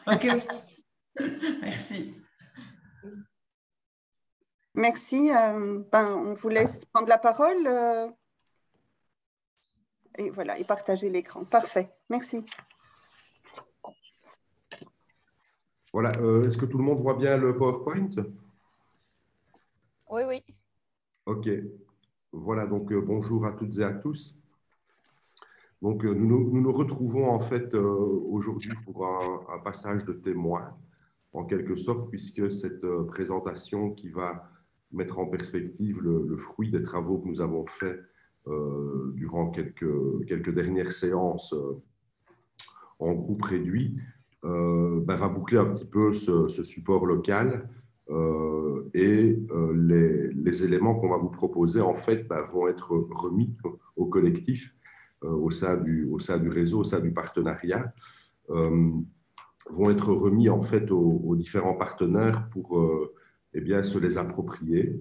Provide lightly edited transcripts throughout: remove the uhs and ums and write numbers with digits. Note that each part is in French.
OK. Merci. Merci. On vous laisse prendre la parole et voilà, et partager l'écran. Parfait. Merci. Voilà. Est-ce que tout le monde voit bien le PowerPoint? Oui, oui. OK. Voilà, donc bonjour à toutes et à tous. Donc, nous nous retrouvons en fait aujourd'hui pour un passage de témoin, en quelque sorte, puisque cette présentation qui va mettre en perspective le fruit des travaux que nous avons faits durant quelques dernières séances en groupe réduit, va boucler un petit peu ce support local les éléments qu'on va vous proposer en fait vont être remis au collectif, au sein du réseau, au sein du partenariat, vont être remis en fait aux différents partenaires pour se les approprier,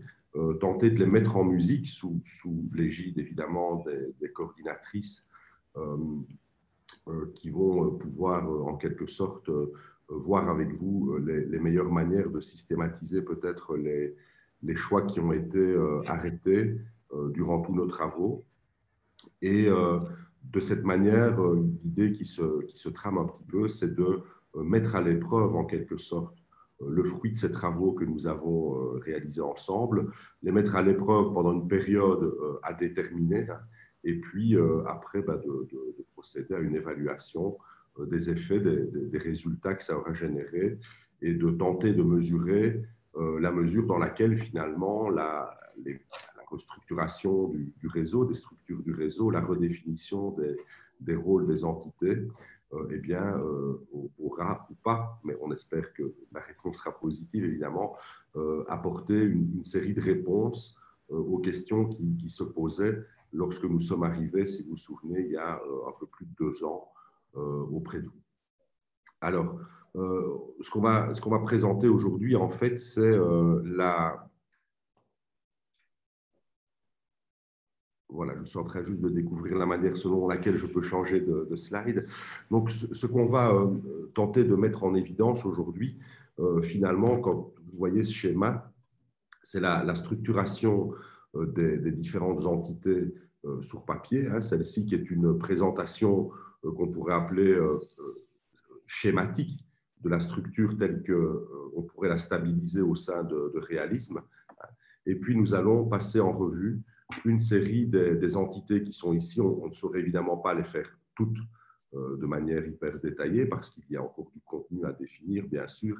tenter de les mettre en musique sous l'égide évidemment des coordinatrices qui vont pouvoir en quelque sorte voir avec vous les meilleures manières de systématiser peut-être les choix qui ont été arrêtés durant tous nos travaux. Et de cette manière, l'idée qui se trame un petit peu, c'est de mettre à l'épreuve en quelque sorte le fruit de ces travaux que nous avons réalisés ensemble, les mettre à l'épreuve pendant une période à déterminer, et puis après de procéder à une évaluation des effets, des résultats que ça aura généré, et de tenter de mesurer la mesure dans laquelle finalement la restructuration du réseau, des structures du réseau, la redéfinition des rôles des entités, aura ou pas, mais on espère que la réponse sera positive évidemment, apporter une série de réponses aux questions qui se posaient lorsque nous sommes arrivés, si vous vous souvenez, il y a un peu plus de 2 ans auprès de vous. Alors, ce qu'on va présenter aujourd'hui, en fait, c'est Voilà, je suis en train juste de découvrir la manière selon laquelle je peux changer de slide. Donc, ce qu'on va tenter de mettre en évidence aujourd'hui, finalement, quand vous voyez ce schéma, c'est la structuration des différentes entités sur papier. Celle-ci qui est une présentation qu'on pourrait appeler schématique de la structure telle qu'on pourrait la stabiliser au sein de réalisme. Et puis, nous allons passer en revue une série des entités qui sont ici. On ne saurait évidemment pas les faire toutes de manière hyper détaillée parce qu'il y a encore du contenu à définir, bien sûr,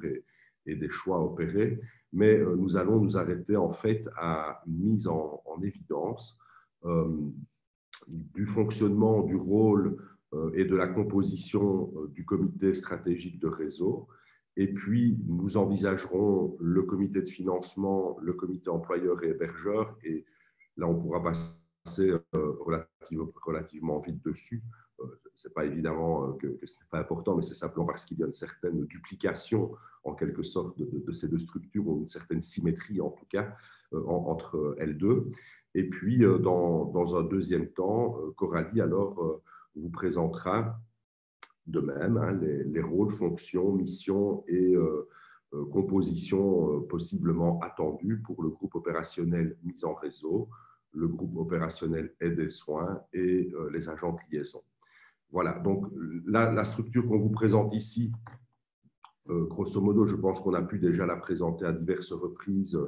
et des choix à opérer. Mais nous allons nous arrêter en fait à une mise en évidence du fonctionnement, du rôle et de la composition du comité stratégique de réseau. Et puis, nous envisagerons le comité de financement, le comité employeur et hébergeur. Et là, on pourra passer relativement vite dessus. Ce n'est pas évidemment que ce n'est pas important, mais c'est simplement parce qu'il y a une certaine duplication, en quelque sorte, de ces deux structures, ou une certaine symétrie, en tout cas, entre elles deux. Et puis, dans un deuxième temps, Coralie, alors, vous présentera de même les rôles, fonctions, missions et compositions possiblement attendues pour le groupe opérationnel mise en réseau, le groupe opérationnel aide et soins et les agents de liaison. Voilà, donc la structure qu'on vous présente ici, grosso modo, je pense qu'on a pu déjà la présenter à diverses reprises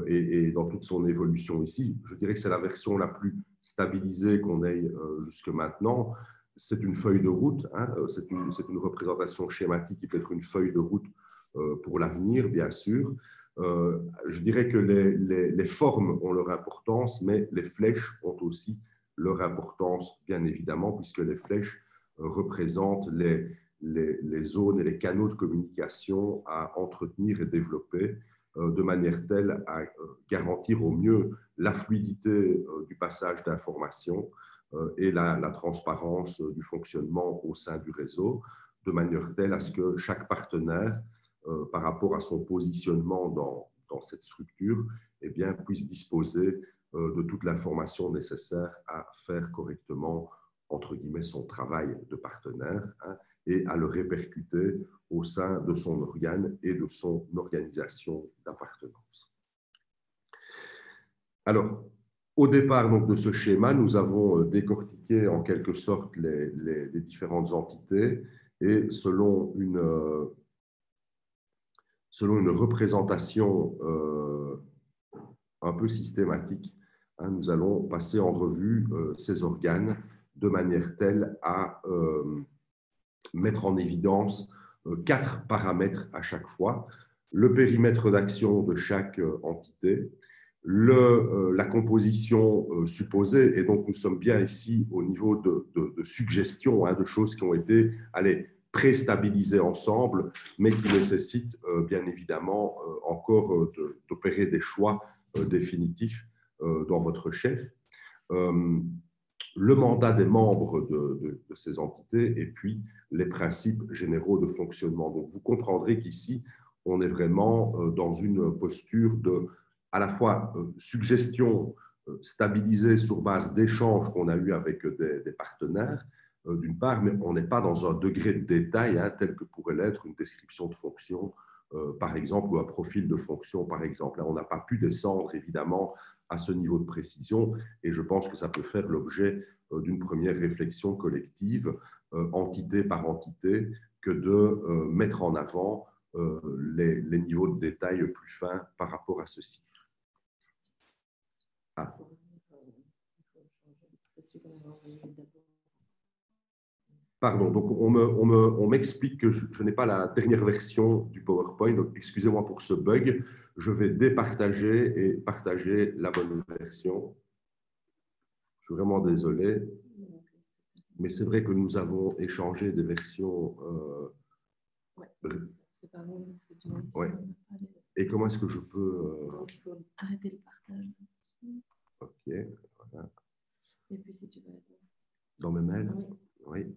et dans toute son évolution ici. Je dirais que c'est la version la plus stabilisée qu'on ait jusque maintenant. C'est une feuille de route, c'est une représentation schématique qui peut être une feuille de route pour l'avenir, bien sûr. Je dirais que les formes ont leur importance, mais les flèches ont aussi leur importance, bien évidemment, puisque les flèches représentent les zones et les canaux de communication à entretenir et développer de manière telle à garantir au mieux la fluidité du passage d'informations et la transparence du fonctionnement au sein du réseau, de manière telle à ce que chaque partenaire, par rapport à son positionnement dans cette structure, eh bien, puisse disposer de toute l'information nécessaire à faire correctement entre guillemets, son travail de partenaire, hein, et à le répercuter au sein de son organe et de son organisation d'appartenance. Alors, au départ donc, de ce schéma, nous avons décortiqué en quelque sorte les différentes entités et selon une représentation un peu systématique, hein, nous allons passer en revue ces organes de manière telle à mettre en évidence 4 paramètres à chaque fois: le périmètre d'action de chaque entité, la composition supposée, et donc nous sommes bien ici au niveau de suggestions, hein, de choses qui ont été préstabilisées ensemble, mais qui nécessitent bien évidemment encore d'opérer des choix définitifs dans votre chef. Le mandat des membres de ces entités et puis les principes généraux de fonctionnement. Donc, vous comprendrez qu'ici, on est vraiment dans une posture de, à la fois, suggestion stabilisée sur base d'échanges qu'on a eus avec des partenaires, d'une part, mais on n'est pas dans un degré de détail, hein, tel que pourrait l'être une description de fonction, par exemple, ou un profil de fonction, par exemple. Là, on n'a pas pu descendre, évidemment, à ce niveau de précision, et je pense que ça peut faire l'objet d'une première réflexion collective, entité par entité, que de mettre en avant les niveaux de détail plus fins par rapport à ceci. Ah. Pardon, donc on m'explique que je n'ai pas la dernière version du PowerPoint, donc excusez-moi pour ce bug. Je vais départager et partager la bonne version. Je suis vraiment désolé, mais c'est vrai que nous avons échangé des versions. C'est pas bon, parce que tu vois, ouais. Et comment est-ce que je peux… Donc, il faut arrêter le partage. OK, voilà. Et puis, si tu veux… Dans mes mails? Oui. Oui.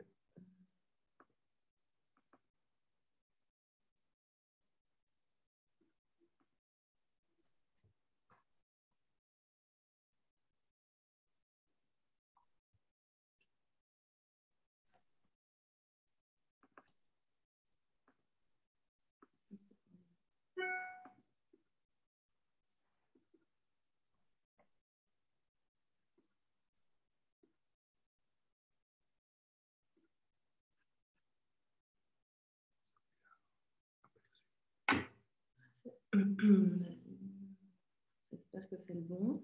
J'espère que c'est le bon.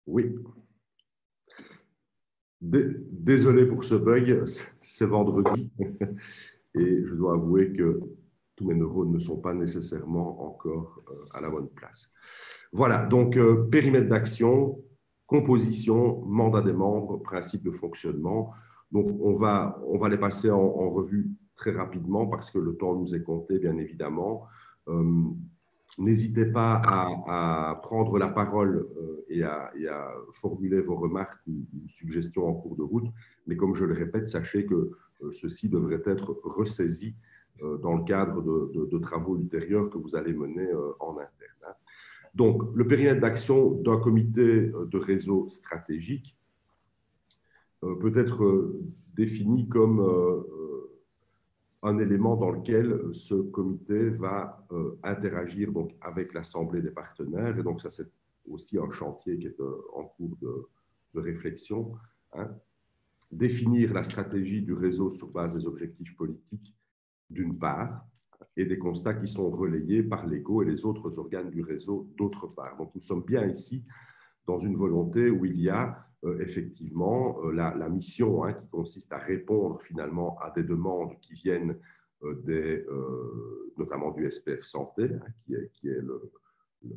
Oui. Désolé pour ce bug, c'est vendredi et je dois avouer que tous mes neurones ne sont pas nécessairement encore à la bonne place. Voilà, donc périmètre d'action, composition, mandat des membres, principe de fonctionnement. Donc on va les passer en revue très rapidement parce que le temps nous est compté, bien évidemment. N'hésitez pas à prendre la parole et à formuler vos remarques ou suggestions en cours de route. Mais comme je le répète, sachez que ceci devrait être ressaisi dans le cadre de travaux ultérieurs que vous allez mener en interne. Donc, le périmètre d'action d'un comité de réseau stratégique peut être défini comme un élément dans lequel ce comité va interagir donc, avec l'Assemblée des partenaires. Et donc, ça, c'est aussi un chantier qui est en cours de réflexion. Hein. Définir la stratégie du réseau sur base des objectifs politiques, d'une part, et des constats qui sont relayés par l'EGO et les autres organes du réseau, d'autre part. Donc, nous sommes bien ici dans une volonté où il y a effectivement la mission, hein, qui consiste à répondre finalement à des demandes qui viennent notamment du SPF Santé, hein, qui est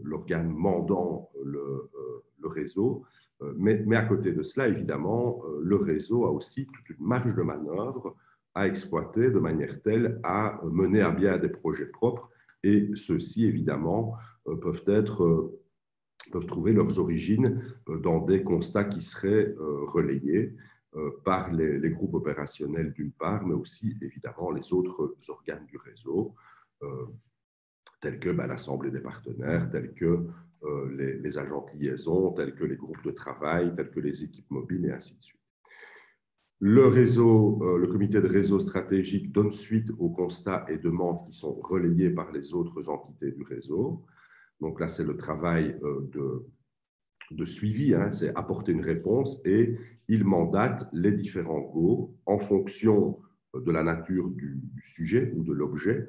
l'organe mandant le réseau. Mais à côté de cela, évidemment, le réseau a aussi toute une marge de manœuvre à exploiter de manière telle à mener à bien des projets propres. Et ceux-ci, évidemment, peuvent trouver leurs origines dans des constats qui seraient relayés par les groupes opérationnels d'une part, mais aussi évidemment les autres organes du réseau, tels que l'Assemblée des partenaires, tels que les agents de liaison, tels que les groupes de travail, tels que les équipes mobiles et ainsi de suite. Le comité de réseau stratégique donne suite aux constats et demandes qui sont relayés par les autres entités du réseau. Donc là, c'est le travail de suivi, hein, c'est apporter une réponse et il mandate les différents GO en fonction de la nature du sujet ou de l'objet.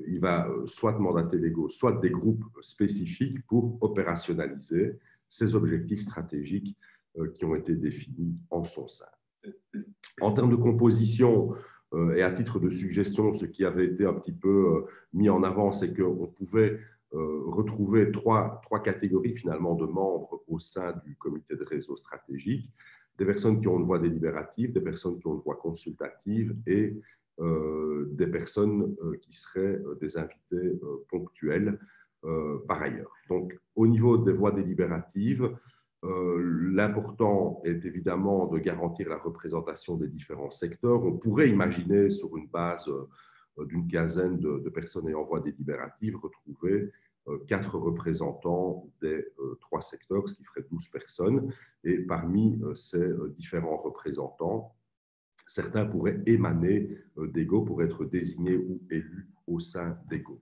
Il va soit mandater les GO, soit des groupes spécifiques pour opérationnaliser ces objectifs stratégiques qui ont été définis en son sein. En termes de composition, et à titre de suggestion, ce qui avait été un petit peu mis en avant, c'est qu'on pouvait retrouver trois catégories finalement de membres au sein du comité de réseau stratégique, des personnes qui ont une voix délibérative, des personnes qui ont une voix consultative et des personnes qui seraient des invités ponctuels par ailleurs. Donc, au niveau des voix délibératives, l'important est évidemment de garantir la représentation des différents secteurs. On pourrait imaginer, sur une base d'une quinzaine de personnes ayant voix délibérative, retrouver 4 représentants des 3 secteurs, ce qui ferait 12 personnes. Et parmi ces différents représentants, certains pourraient émaner des GO, pourraient être désignés ou élus au sein des GO.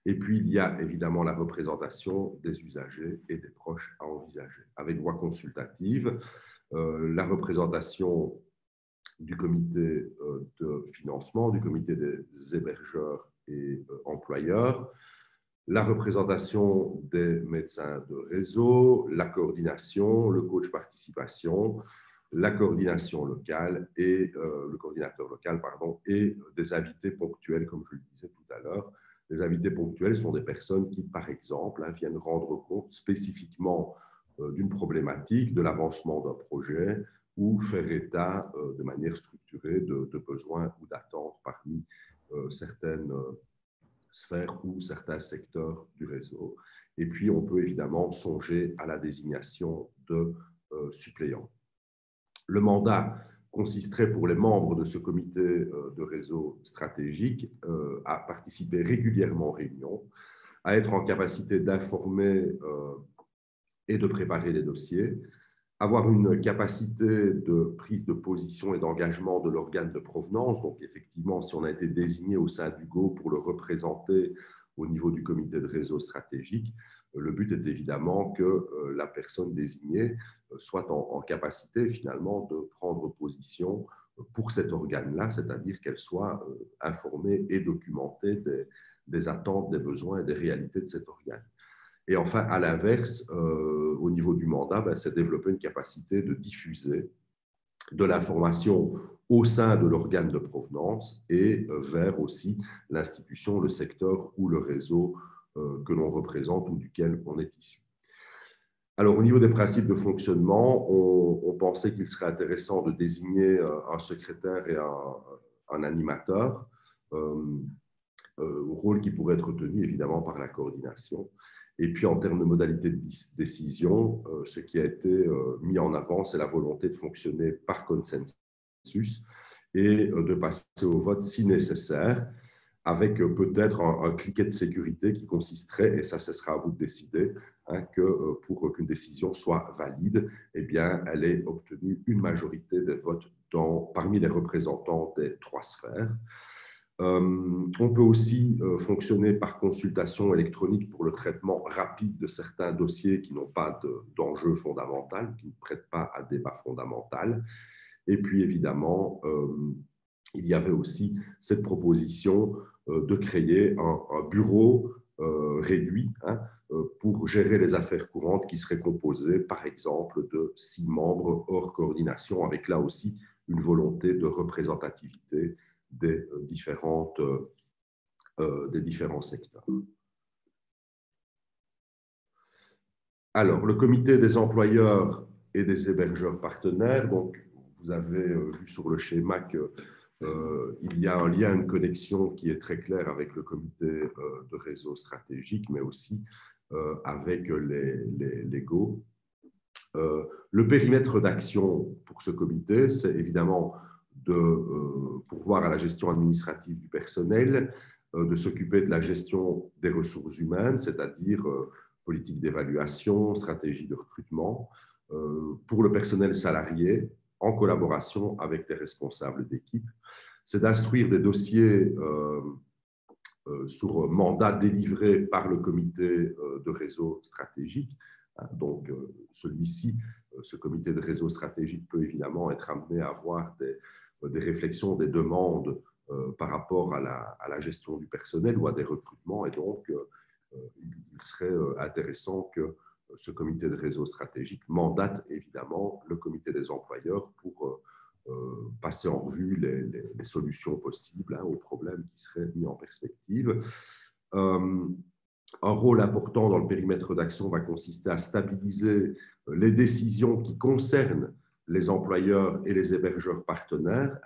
Et puis, il y a évidemment la représentation des usagers et des proches à envisager. Avec voix consultative, la représentation du comité de financement, du comité des hébergeurs et employeurs, la représentation des médecins de réseau, la coordination, le coach participation, la coordination locale et le coordinateur local, pardon, et des invités ponctuels, comme je le disais tout à l'heure. Les invités ponctuels sont des personnes qui, par exemple, viennent rendre compte spécifiquement d'une problématique, de l'avancement d'un projet ou faire état de manière structurée de besoins ou d'attentes parmi certaines sphères ou certains secteurs du réseau. Et puis, on peut évidemment songer à la désignation de suppléants. Le mandat consisterait pour les membres de ce comité de réseau stratégique à participer régulièrement aux réunions, à être en capacité d'informer et de préparer les dossiers, avoir une capacité de prise de position et d'engagement de l'organe de provenance. Donc, effectivement, si on a été désigné au sein du GO pour le représenter au niveau du comité de réseau stratégique, le but est évidemment que la personne désignée soit en capacité finalement de prendre position pour cet organe-là, c'est-à-dire qu'elle soit informée et documentée des attentes, des besoins et des réalités de cet organe. Et enfin, à l'inverse, au niveau du mandat, c'est développer une capacité de diffuser de l'information au sein de l'organe de provenance et vers aussi l'institution, le secteur ou le réseau que l'on représente ou duquel on est issu. Alors, au niveau des principes de fonctionnement, on pensait qu'il serait intéressant de désigner un secrétaire et un animateur, rôle qui pourrait être tenu évidemment par la coordination. Et puis, en termes de modalités de décision, ce qui a été mis en avant, c'est la volonté de fonctionner par consensus et de passer au vote si nécessaire, avec peut-être un cliquet de sécurité qui consisterait, et ça, ce sera à vous de décider, hein, que pour qu'une décision soit valide, eh bien, elle ait obtenu une majorité des votes parmi les représentants des 3 sphères. On peut aussi fonctionner par consultation électronique pour le traitement rapide de certains dossiers qui n'ont pas d'enjeu fondamental, qui ne prêtent pas à débat fondamental. Et puis, évidemment, il y avait aussi cette proposition de créer un bureau réduit pour gérer les affaires courantes qui seraient composées, par exemple, de 6 membres hors coordination, avec là aussi une volonté de représentativité des différents secteurs. Alors, le comité des employeurs et des hébergeurs partenaires, donc vous avez vu sur le schéma qu'il y a un lien, une connexion qui est très claire avec le comité de réseau stratégique, mais aussi avec les GO. Le périmètre d'action pour ce comité, c'est évidemment de pourvoir à la gestion administrative du personnel, de s'occuper de la gestion des ressources humaines, c'est-à-dire politique d'évaluation, stratégie de recrutement. Pour le personnel salarié, en collaboration avec les responsables d'équipe. C'est d'instruire des dossiers sur mandat délivré par le comité de réseau stratégique. Donc, celui-ci, ce comité de réseau stratégique peut évidemment être amené à avoir des réflexions, des demandes par rapport à la gestion du personnel ou à des recrutements. Et donc, il serait intéressant que ce comité de réseau stratégique mandate évidemment le comité des employeurs pour passer en revue les solutions possibles aux problèmes qui seraient mis en perspective. Un rôle important dans le périmètre d'action va consister à stabiliser les décisions qui concernent les employeurs et les hébergeurs partenaires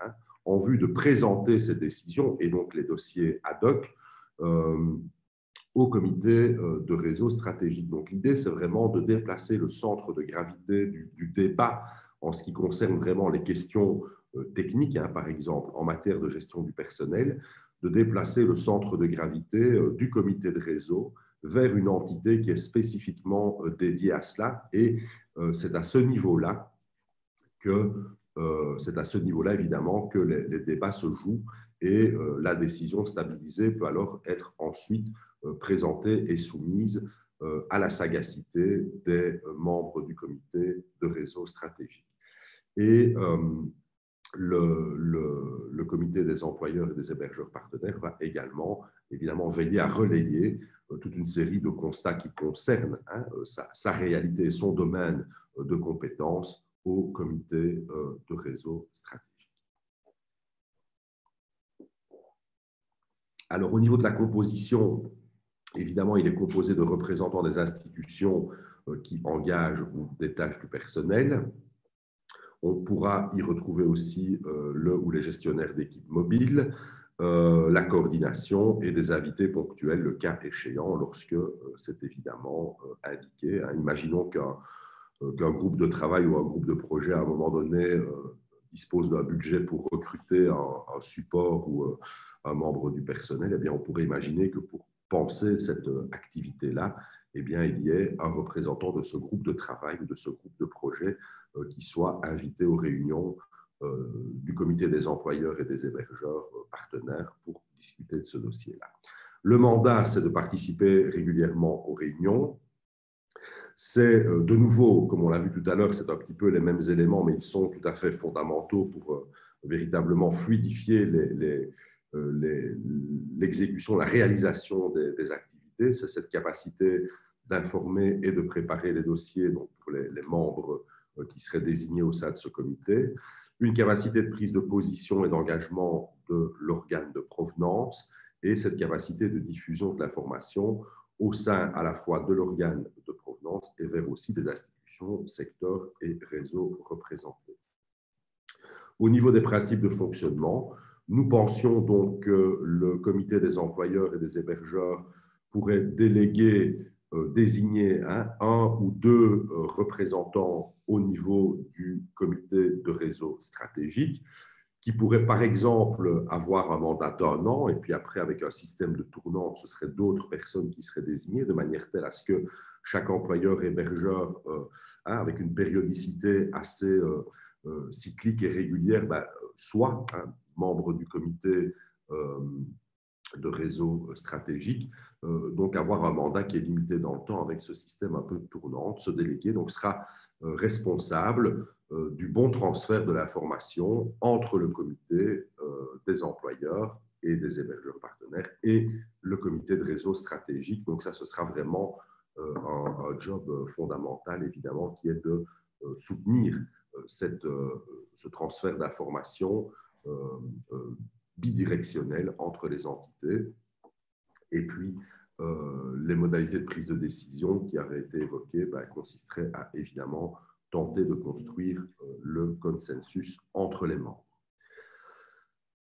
en vue de présenter ces décisions et donc les dossiers ad hoc au comité de réseau stratégique. Donc l'idée, c'est vraiment de déplacer le centre de gravité du débat en ce qui concerne vraiment les questions techniques, par exemple en matière de gestion du personnel, de déplacer le centre de gravité du comité de réseau vers une entité qui est spécifiquement dédiée à cela. Et c'est à ce niveau-là évidemment que les débats se jouent et la décision stabilisée peut alors être ensuite présentée et soumise à la sagacité des membres du comité de réseau stratégique. Et le comité des employeurs et des hébergeurs partenaires va également, évidemment, veiller à relayer toute une série de constats qui concernent sa réalité et son domaine de compétences au comité de réseau stratégique. Alors, au niveau de la composition, évidemment, il est composé de représentants des institutions qui engagent ou détachent du personnel. On pourra y retrouver aussi le ou les gestionnaires d'équipes mobiles, la coordination et des invités ponctuels, le cas échéant, lorsque c'est évidemment indiqué. Imaginons qu'un groupe de travail ou un groupe de projet, à un moment donné, dispose d'un budget pour recruter un support ou un membre du personnel. Eh bien, on pourrait imaginer que pour penser cette activité-là, eh bien, il y ait un représentant de ce groupe de travail ou de ce groupe de projet qui soit invité aux réunions du comité des employeurs et des hébergeurs partenaires pour discuter de ce dossier-là. Le mandat, c'est de participer régulièrement aux réunions. C'est de nouveau, comme on l'a vu tout à l'heure, c'est un petit peu les mêmes éléments, mais ils sont tout à fait fondamentaux pour véritablement fluidifier l'exécution, la réalisation des activités. C'est cette capacité d'informer et de préparer les dossiers donc pour les membres qui seraient désignés au sein de ce comité, une capacité de prise de position et d'engagement de l'organe de provenance et cette capacité de diffusion de l'information au sein à la fois de l'organe de provenance et vers aussi des institutions, secteurs et réseaux représentés. Au niveau des principes de fonctionnement, nous pensions donc que le comité des employeurs et des hébergeurs pourrait déléguer, désigner un ou deux représentants au niveau du comité de réseau stratégique, qui pourrait par exemple avoir un mandat d'1 an, et puis après, avec un système de tournante, ce seraient d'autres personnes qui seraient désignées, de manière telle à ce que chaque employeur hébergeur, avec une périodicité assez cyclique et régulière, soit membre du comité de réseau stratégique, donc avoir un mandat qui est limité dans le temps avec ce système un peu tournant. Ce délégué donc sera responsable du bon transfert de l'information entre le comité des employeurs et des hébergeurs partenaires et le comité de réseau stratégique. Donc ça, ce sera vraiment un job fondamental, évidemment, qui est de soutenir ce transfert d'informations bidirectionnel entre les entités, et puis les modalités de prise de décision qui avaient été évoquées consisteraient à évidemment tenter de construire le consensus entre les membres.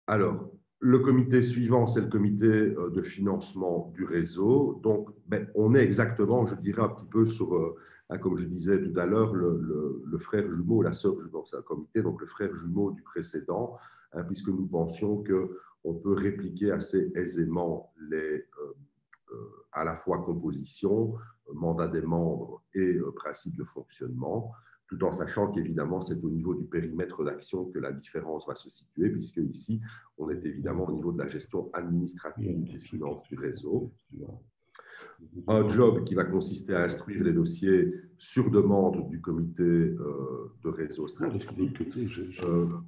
Alors, le comité suivant, c'est le comité de financement du réseau. Donc, on est exactement, je dirais, un petit peu sur, comme je disais tout à l'heure, le frère jumeau, la sœur jumeau, c'est un comité, donc le frère jumeau du précédent, puisque nous pensions qu'on peut répliquer assez aisément à la fois composition, mandat des membres et principe de fonctionnement. tout en sachant qu'évidemment, c'est au niveau du périmètre d'action que la différence va se situer, puisque ici, on est évidemment au niveau de la gestion administrative des finances du réseau. Un job qui va consister à instruire les dossiers sur demande du comité de réseau stratégique.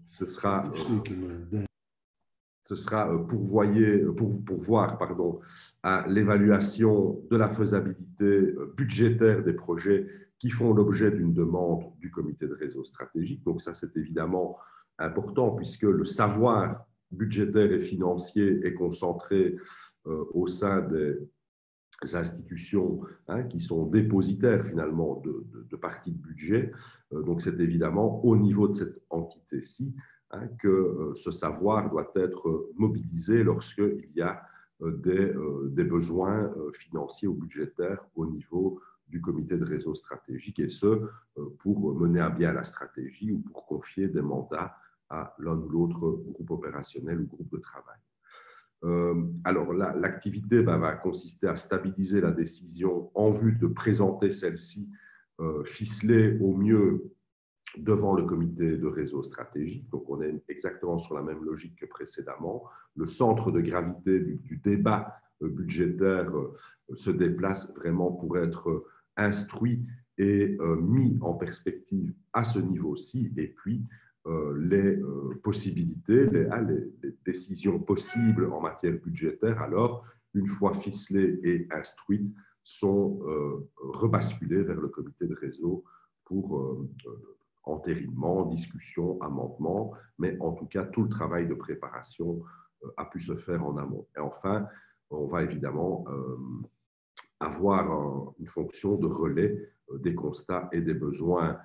Ce sera pourvoir à l'évaluation de la faisabilité budgétaire des projets qui font l'objet d'une demande du comité de réseau stratégique. Donc ça, c'est évidemment important puisque le savoir budgétaire et financier est concentré au sein des institutions qui sont dépositaires finalement de parties de budget. Donc c'est évidemment au niveau de cette entité-ci que ce savoir doit être mobilisé lorsqu'il y a des besoins financiers ou budgétaires au niveau du comité de réseau stratégique, et ce, pour mener à bien la stratégie ou pour confier des mandats à l'un ou l'autre groupe opérationnel ou groupe de travail. Alors, l'activité va consister à stabiliser la décision en vue de présenter celle-ci ficelée au mieux devant le comité de réseau stratégique. Donc, on est exactement sur la même logique que précédemment. Le centre de gravité du débat budgétaire se déplace vraiment pour être instruit et mis en perspective à ce niveau-ci. Et puis, les possibilités, les décisions possibles en matière budgétaire, alors, une fois ficelées et instruites, sont rebasculées vers le comité de réseau pour entérinement, discussion, amendement, mais en tout cas, tout le travail de préparation a pu se faire en amont. Et enfin, on va évidemment avoir une fonction de relais des constats et des besoins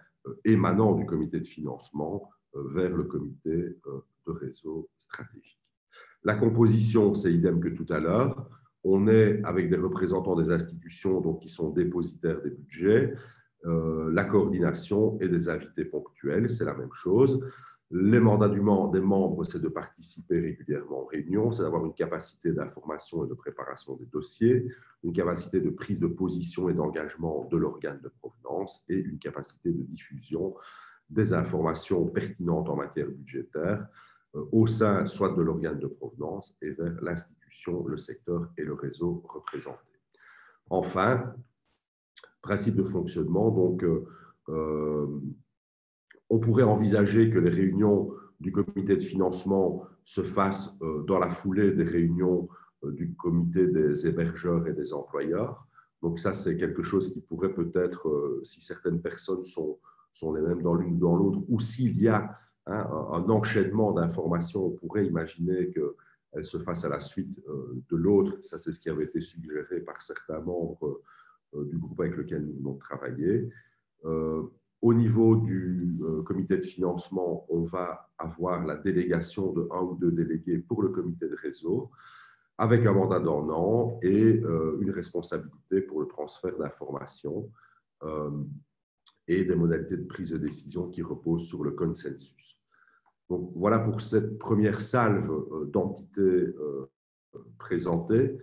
émanant du comité de financement vers le comité de réseau stratégique. La composition, c'est idem que tout à l'heure. On est avec des représentants des institutions donc, qui sont dépositaires des budgets, la coordination et des invités ponctuels, c'est la même chose. Les mandats des membres, c'est de participer régulièrement aux réunions, c'est d'avoir une capacité d'information et de préparation des dossiers, une capacité de prise de position et d'engagement de l'organe de provenance et une capacité de diffusion des informations pertinentes en matière budgétaire au sein soit de l'organe de provenance et vers l'institution, le secteur et le réseau représentés. Enfin, principe de fonctionnement, donc on pourrait envisager que les réunions du comité de financement se fassent dans la foulée des réunions du comité des hébergeurs et des employeurs. Donc ça, c'est quelque chose qui pourrait peut-être, si certaines personnes sont les mêmes dans l'une ou dans l'autre, ou s'il y a un enchaînement d'informations, on pourrait imaginer qu'elles se fassent à la suite de l'autre. Ça, c'est ce qui avait été suggéré par certains membres du groupe avec lequel nous venons de travailler. Au niveau du comité de financement, on va avoir la délégation de 1 ou 2 délégués pour le comité de réseau, avec un mandat d'1 an et une responsabilité pour le transfert d'informations et des modalités de prise de décision qui reposent sur le consensus. Donc, voilà pour cette première salve d'entités présentées.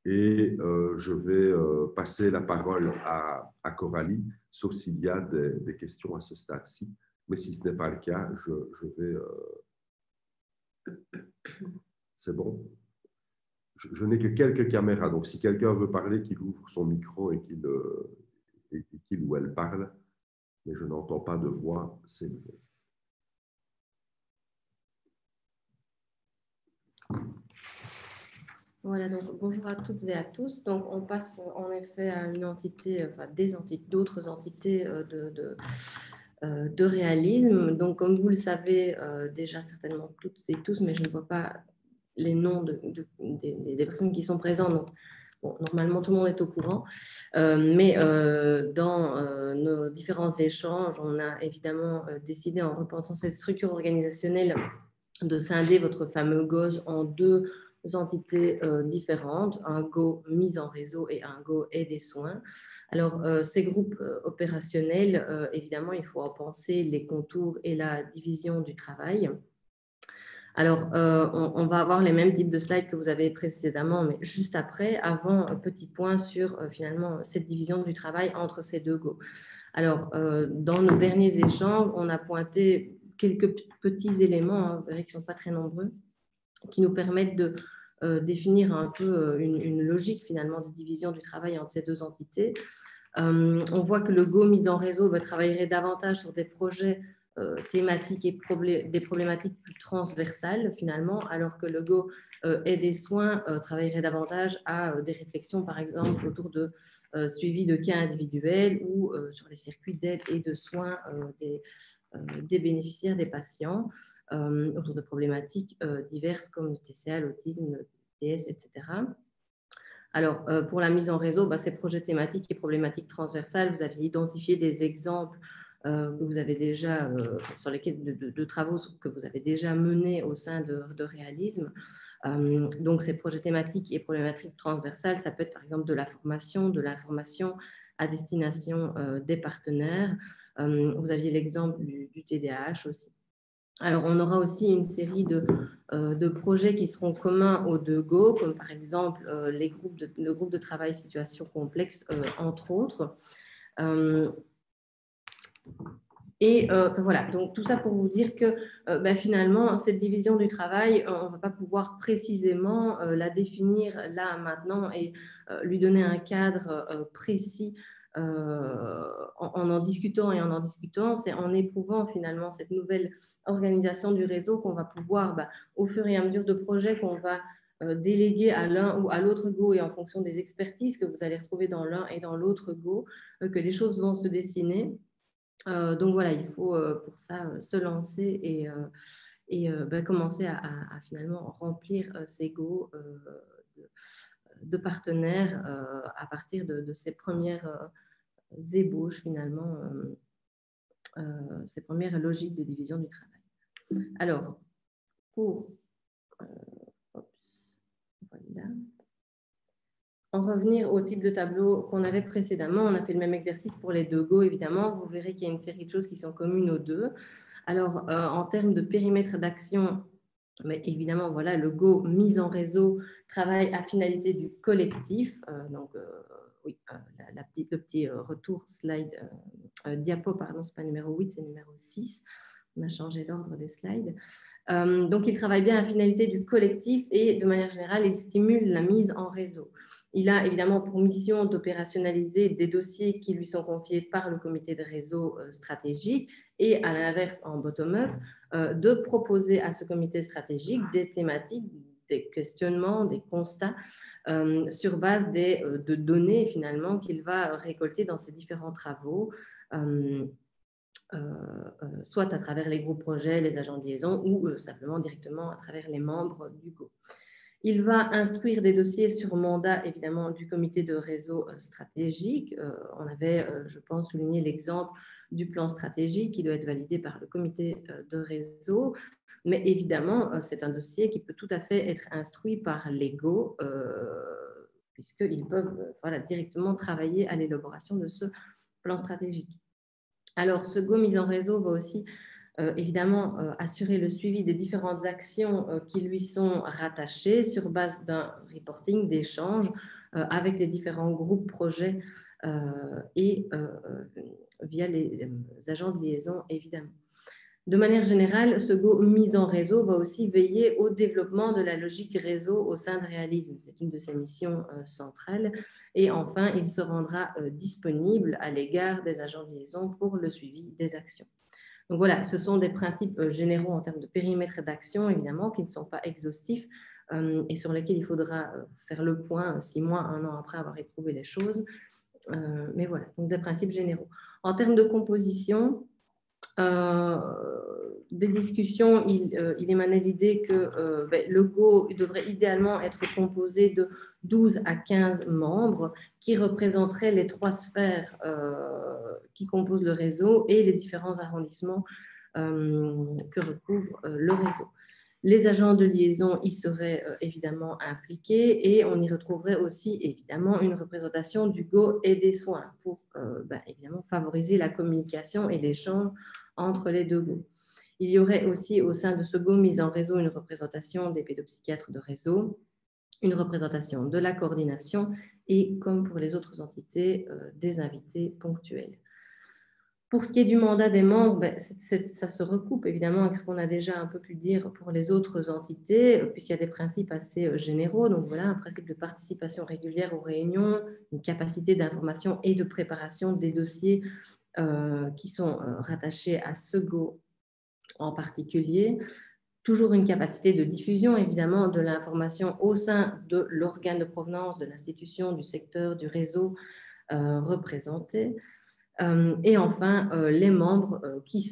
Et je vais passer la parole à Coralie, sauf s'il y a des questions à ce stade-ci. Mais si ce n'est pas le cas, je vais… C'est bon? Je n'ai que quelques caméras, donc si quelqu'un veut parler, qu'il ouvre son micro et qu'il ou elle parle, mais je n'entends pas de voix, c'est bon. Voilà, donc bonjour à toutes et à tous. Donc on passe en effet à une entité, enfin d'autres entités de réalisme. Donc comme vous le savez déjà certainement toutes et tous, mais je ne vois pas les noms des personnes qui sont présentes. Donc, bon, normalement, tout le monde est au courant. Mais dans nos différents échanges, on a évidemment décidé, en repensant cette structure organisationnelle, de scinder votre fameux GOS en 2 entités différentes, un GO mise en réseau et un GO et des soins. Alors, ces groupes opérationnels, évidemment, il faut en penser les contours et la division du travail. Alors, on va avoir les mêmes types de slides que vous avez précédemment, mais juste après, avant, petit point sur finalement cette division du travail entre ces 2 GO. Alors, dans nos derniers échanges, on a pointé quelques petits éléments, hein, vous verrez qu'ils ne sont pas très nombreux, qui nous permettent de définir un peu une logique finalement de division du travail entre ces deux entités. On voit que le Go mise en réseau travaillerait davantage sur des projets thématiques et des problématiques plus transversales finalement, alors que le Go et des soins travaillerait davantage à des réflexions par exemple autour de suivi de cas individuels ou sur les circuits d'aide et de soins des bénéficiaires, des patients, autour de problématiques diverses comme le TCA, l'autisme, le TS, etc. Alors, pour la mise en réseau, ces projets thématiques et problématiques transversales, vous aviez identifié des exemples que vous avez déjà, sur lesquels de travaux que vous avez déjà menés au sein de Réalisme. Donc, ces projets thématiques et problématiques transversales, ça peut être par exemple de la formation, de l'information à destination des partenaires. Vous aviez l'exemple du TDAH aussi. Alors, on aura aussi une série de projets qui seront communs aux deux Go, comme par exemple le groupe de travail situation complexe, entre autres. Voilà, donc tout ça pour vous dire que finalement, cette division du travail, on ne va pas pouvoir précisément la définir là, maintenant, et lui donner un cadre précis en discutant et en discutant. C'est en éprouvant finalement cette nouvelle organisation du réseau qu'on va pouvoir, au fur et à mesure de projets qu'on va déléguer à l'un ou à l'autre Go, et en fonction des expertises que vous allez retrouver dans l'un et dans l'autre Go, que les choses vont se dessiner. Donc voilà, il faut pour ça se lancer et commencer à finalement remplir ces Go de partenaires à partir de ces premières ébauches finalement, ces premières logiques de division du travail. Alors, pour voilà. En revenir au type de tableau qu'on avait précédemment, on a fait le même exercice pour les deux Go, évidemment. Vous verrez qu'il y a une série de choses qui sont communes aux deux. Alors, en termes de périmètre d'action, mais évidemment, voilà, le Go mise en réseau travaille à finalité du collectif. Donc, oui, le petit retour slide, diapo, pardon, ce n'est pas numéro 8, c'est numéro 6. On a changé l'ordre des slides. Donc, il travaille bien à finalité du collectif et de manière générale, il stimule la mise en réseau. Il a évidemment pour mission d'opérationnaliser des dossiers qui lui sont confiés par le comité de réseau stratégique et à l'inverse, en bottom-up, de proposer à ce comité stratégique des thématiques, des questionnements, des constats sur base de données finalement qu'il va récolter dans ses différents travaux. Soit à travers les groupes projets, les agents de liaison ou simplement directement à travers les membres du Go. Il va instruire des dossiers sur mandat, évidemment, du comité de réseau stratégique. On avait, je pense, souligné l'exemple du plan stratégique qui doit être validé par le comité de réseau. Mais évidemment, c'est un dossier qui peut tout à fait être instruit par les Go, puisqu'ils peuvent directement travailler à l'élaboration de ce plan stratégique. Alors, ce Go mise en réseau va aussi évidemment assurer le suivi des différentes actions qui lui sont rattachées sur base d'un reporting, d'échanges avec les différents groupes projets et via les agents de liaison, évidemment. De manière générale, ce Go mise en réseau va aussi veiller au développement de la logique réseau au sein de Réalisme. C'est une de ses missions centrales. Et enfin, il se rendra disponible à l'égard des agents de liaison pour le suivi des actions. Donc voilà, ce sont des principes généraux en termes de périmètre d'action, évidemment, qui ne sont pas exhaustifs et sur lesquels il faudra faire le point 6 mois, 1 an après avoir éprouvé les choses. Mais voilà, donc des principes généraux. En termes de composition, des discussions, il émanait l'idée que le Go devrait idéalement être composé de 12 à 15 membres qui représenteraient les 3 sphères qui composent le réseau et les différents arrondissements que recouvre le réseau. Les agents de liaison y seraient évidemment impliqués et on y retrouverait aussi évidemment une représentation du Go et des soins pour évidemment favoriser la communication et l'échange entre les deux Go. Il y aurait aussi au sein de ce Go mise en réseau une représentation des pédopsychiatres de réseau, une représentation de la coordination et, comme pour les autres entités, des invités ponctuels. Pour ce qui est du mandat des membres, ça se recoupe évidemment avec ce qu'on a déjà un peu pu dire pour les autres entités, puisqu'il y a des principes assez généraux. Donc voilà, un principe de participation régulière aux réunions, une capacité d'information et de préparation des dossiers qui sont rattachés à ce GO en particulier. Toujours une capacité de diffusion, évidemment, de l'information au sein de l'organe de provenance, de l'institution, du secteur, du réseau représenté. Et enfin, les membres qui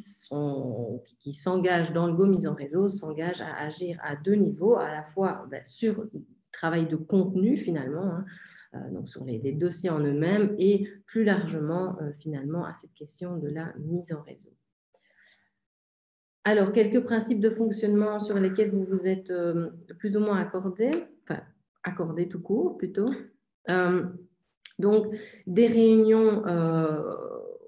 s'engagent dans le GO mise en réseau s'engagent à agir à deux niveaux, à la fois sur le travail de contenu finalement, donc sur les dossiers en eux-mêmes, et plus largement finalement à cette question de la mise en réseau. Alors, quelques principes de fonctionnement sur lesquels vous vous êtes plus ou moins accordés, enfin accordés tout court plutôt. Donc, des réunions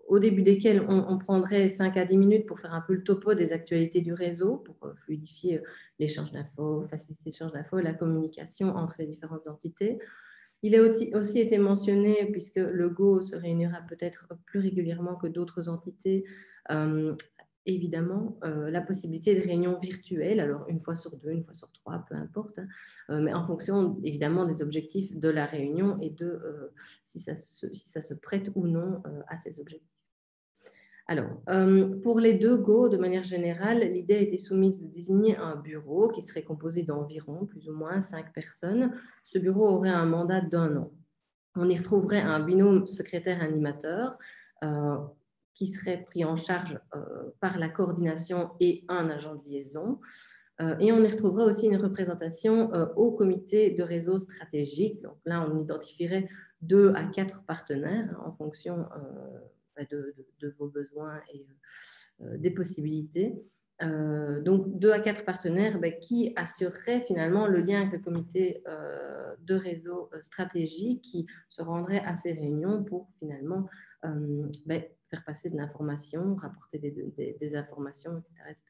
au début desquelles on prendrait 5 à 10 minutes pour faire un peu le topo des actualités du réseau, pour fluidifier l'échange d'infos, faciliter l'échange d'infos, la communication entre les différentes entités. Il a aussi été mentionné, puisque le GO se réunira peut-être plus régulièrement que d'autres entités, évidemment, la possibilité de réunions virtuelles, alors une fois sur 2, une fois sur 3, peu importe, mais en fonction évidemment des objectifs de la réunion et de si ça se prête ou non à ces objectifs. Alors, pour les deux GO, de manière générale, l'idée a été soumise de désigner un bureau qui serait composé d'environ plus ou moins 5 personnes. Ce bureau aurait un mandat d'1 an. On y retrouverait un binôme secrétaire-animateur qui serait pris en charge par la coordination et un agent de liaison. Et on y retrouverait aussi une représentation au comité de réseau stratégique. Donc là, on identifierait 2 à 4 partenaires en fonction de vos besoins et des possibilités. Donc 2 à 4 partenaires qui assureraient finalement le lien avec le comité de réseau stratégique qui se rendrait à ces réunions pour finalement faire passer de l'information, rapporter des informations, etc., etc.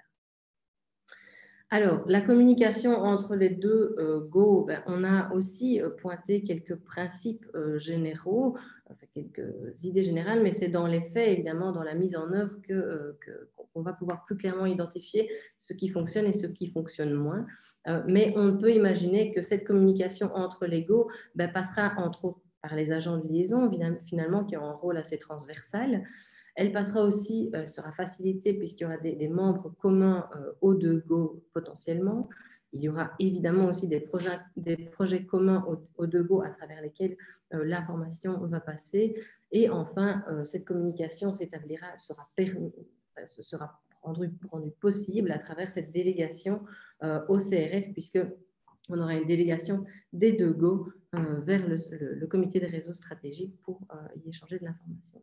Alors, la communication entre les deux GO, on a aussi pointé quelques principes généraux, enfin, quelques idées générales, mais c'est dans les faits, évidemment, dans la mise en œuvre qu'on va pouvoir plus clairement identifier ce qui fonctionne et ce qui fonctionne moins. Mais on peut imaginer que cette communication entre les GO passera entre autres par les agents de liaison, finalement, qui ont un rôle assez transversal. Elle passera aussi, sera facilitée puisqu'il y aura des membres communs aux deux GO potentiellement. Il y aura évidemment aussi des projets communs aux deux GO à travers lesquels l'information va passer. Et enfin, cette communication sera rendue possible à travers cette délégation au CRS, puisque on aura une délégation des deux GO vers le comité de réseau stratégique pour y échanger de l'information.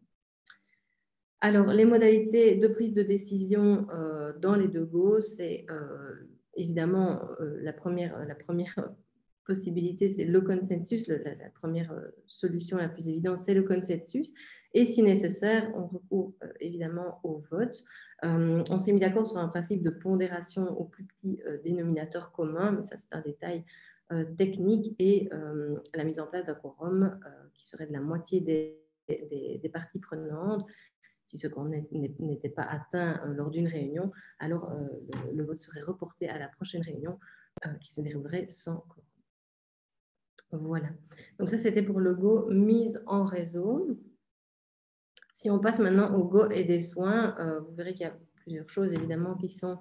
Alors, les modalités de prise de décision dans les deux GO, c'est évidemment la première possibilité, c'est le consensus. La première solution la plus évidente, c'est le consensus. Et si nécessaire, on recourt évidemment au vote. On s'est mis d'accord sur un principe de pondération au plus petit dénominateur commun, mais ça, c'est un détail technique, et la mise en place d'un quorum qui serait de la moitié des parties prenantes. Si ce quorum n'était pas atteint lors d'une réunion, alors le vote serait reporté à la prochaine réunion qui se déroulerait sans quorum. Voilà. Donc ça, c'était pour le GO mise en réseau. Si on passe maintenant au GO et des soins, vous verrez qu'il y a plusieurs choses évidemment qui sont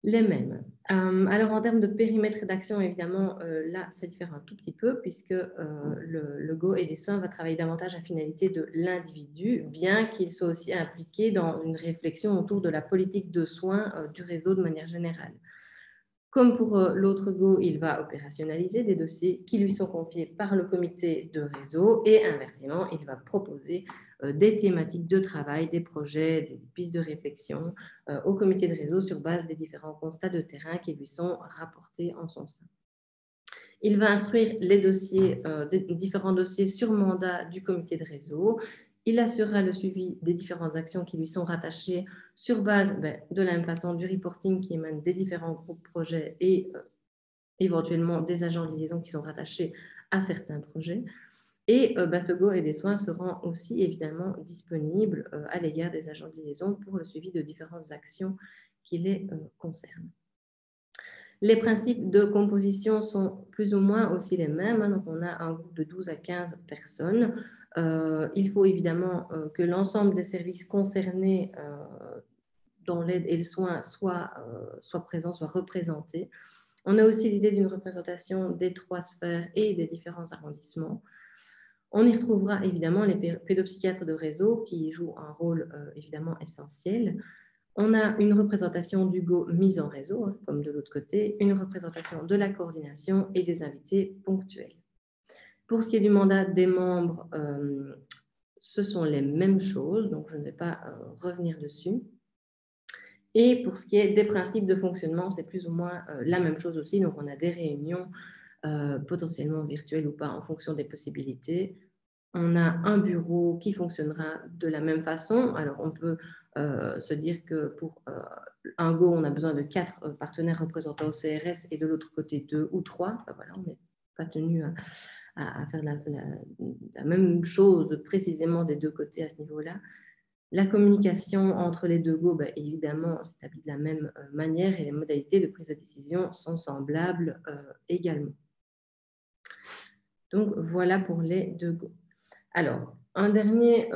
les mêmes. Alors, en termes de périmètre d'action, évidemment, là, ça diffère un tout petit peu puisque le GO et des soins va travailler davantage à finalité de l'individu, bien qu'il soit aussi impliqué dans une réflexion autour de la politique de soins du réseau de manière générale. Comme pour l'autre GO, il va opérationnaliser des dossiers qui lui sont confiés par le comité de réseau et inversement, il va proposer des thématiques de travail, des projets, des pistes de réflexion au comité de réseau sur base des différents constats de terrain qui lui sont rapportés en son sein. Il va instruire les dossiers, différents dossiers sur mandat du comité de réseau. Il assurera le suivi des différentes actions qui lui sont rattachées sur base de la même façon du reporting qui émane des différents groupes projets et éventuellement des agents de liaison qui sont rattachés à certains projets. Et ce go et des soins se rend aussi évidemment disponible à l'égard des agents de liaison pour le suivi de différentes actions qui les concernent. Les principes de composition sont plus ou moins aussi les mêmes. Donc, on a un groupe de 12 à 15 personnes. Il faut évidemment que l'ensemble des services concernés dans l'aide et le soin soient présents, soient représentés. On a aussi l'idée d'une représentation des 3 sphères et des différents arrondissements. On y retrouvera évidemment les pédopsychiatres de réseau qui jouent un rôle évidemment essentiel. On a une représentation du GO mise en réseau, comme de l'autre côté, une représentation de la coordination et des invités ponctuels. Pour ce qui est du mandat des membres, ce sont les mêmes choses, donc je ne vais pas revenir dessus. Et pour ce qui est des principes de fonctionnement, c'est plus ou moins la même chose aussi. Donc, on a des réunions potentiellement virtuelles ou pas en fonction des possibilités. On a un bureau qui fonctionnera de la même façon. Alors, on peut se dire que pour un Go, on a besoin de 4 partenaires représentants au CRS et de l'autre côté 2 ou 3. Voilà, on n'est pas tenu à faire la même chose précisément des deux côtés à ce niveau-là. La communication entre les deux Go, évidemment, s'établit de la même manière et les modalités de prise de décision sont semblables également. Donc, voilà pour les deux Go. Alors, un dernier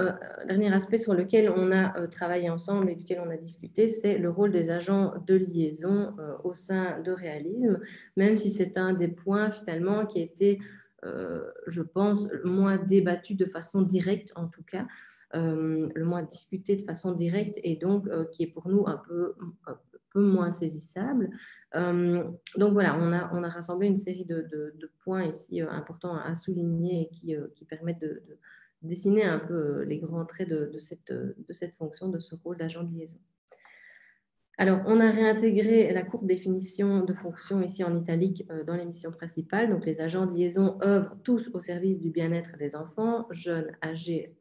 aspect sur lequel on a travaillé ensemble et duquel on a discuté, c'est le rôle des agents de liaison au sein de Réalisme, même si c'est un des points finalement qui a été, je pense, le moins débattu de façon directe en tout cas, le moins discuté de façon directe et donc qui est pour nous un peu moins saisissable. Donc voilà, on a rassemblé une série de points ici importants à souligner et qui permettent de dessiner un peu les grands traits de cette fonction, de ce rôle d'agent de liaison. Alors, on a réintégré la courte définition de fonction ici en italique dans les missions principales. Donc, les agents de liaison œuvrent tous au service du bien-être des enfants, jeunes âgés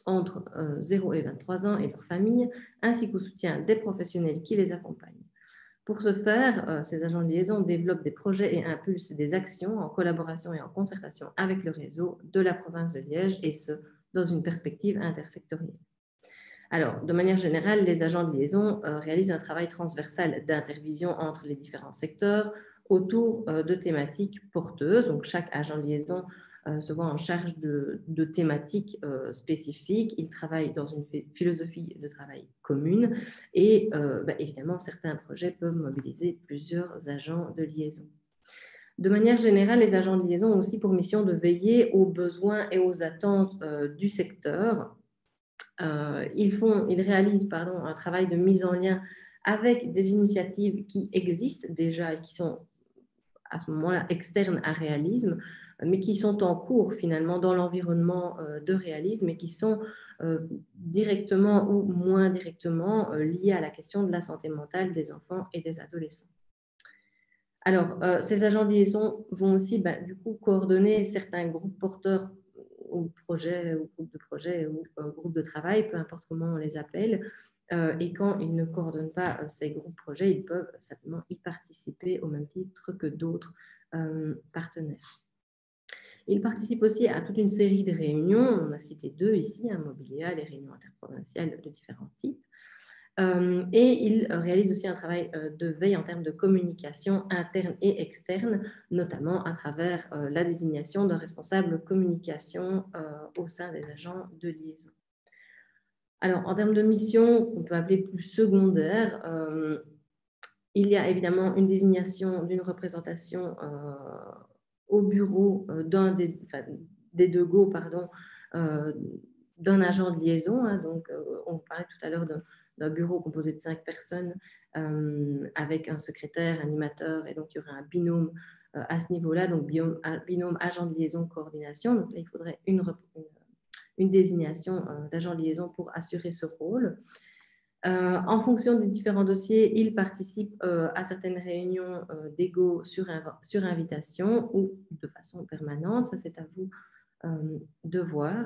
entre 0 et 23 ans et leurs familles, ainsi qu'au soutien des professionnels qui les accompagnent. Pour ce faire, ces agents de liaison développent des projets et impulsent des actions en collaboration et en concertation avec le réseau de la province de Liège, et ce, dans une perspective intersectorielle. Alors, de manière générale, les agents de liaison réalisent un travail transversal d'intervision entre les différents secteurs autour de thématiques porteuses. Donc, chaque agent de liaison se voit en charge de thématiques spécifiques. Il travaille dans une philosophie de travail commune et évidemment, certains projets peuvent mobiliser plusieurs agents de liaison. De manière générale, les agents de liaison ont aussi pour mission de veiller aux besoins et aux attentes du secteur. Ils réalisent un travail de mise en lien avec des initiatives qui existent déjà et qui sont à ce moment-là externes à Réalisme, mais qui sont en cours finalement dans l'environnement de Réalisme et qui sont directement ou moins directement liées à la question de la santé mentale des enfants et des adolescents. Alors, ces agents de liaison vont aussi du coup coordonner certains groupes porteurs ou projets, ou groupes de projets, ou groupes de travail, peu importe comment on les appelle. Et quand ils ne coordonnent pas ces groupes projets, ils peuvent simplement y participer au même titre que d'autres partenaires. Ils participent aussi à toute une série de réunions. On a cité 2 ici, Mobilia, les réunions interprovinciales de différents types. Et il réalise aussi un travail de veille en termes de communication interne et externe, notamment à travers la désignation d'un responsable communication au sein des agents de liaison. Alors, en termes de mission, qu'on peut appeler plus secondaire, il y a évidemment une désignation d'une représentation au bureau des deux Go, d'un agent de liaison. Donc, on parlait tout à l'heure d'un bureau composé de 5 personnes avec un secrétaire, animateur, et donc il y aurait un binôme à ce niveau-là, donc un binôme agent de liaison coordination. Donc là, il faudrait une désignation d'agent de liaison pour assurer ce rôle. En fonction des différents dossiers, il participe à certaines réunions d'ego sur invitation ou de façon permanente. Ça, c'est à vous de voir.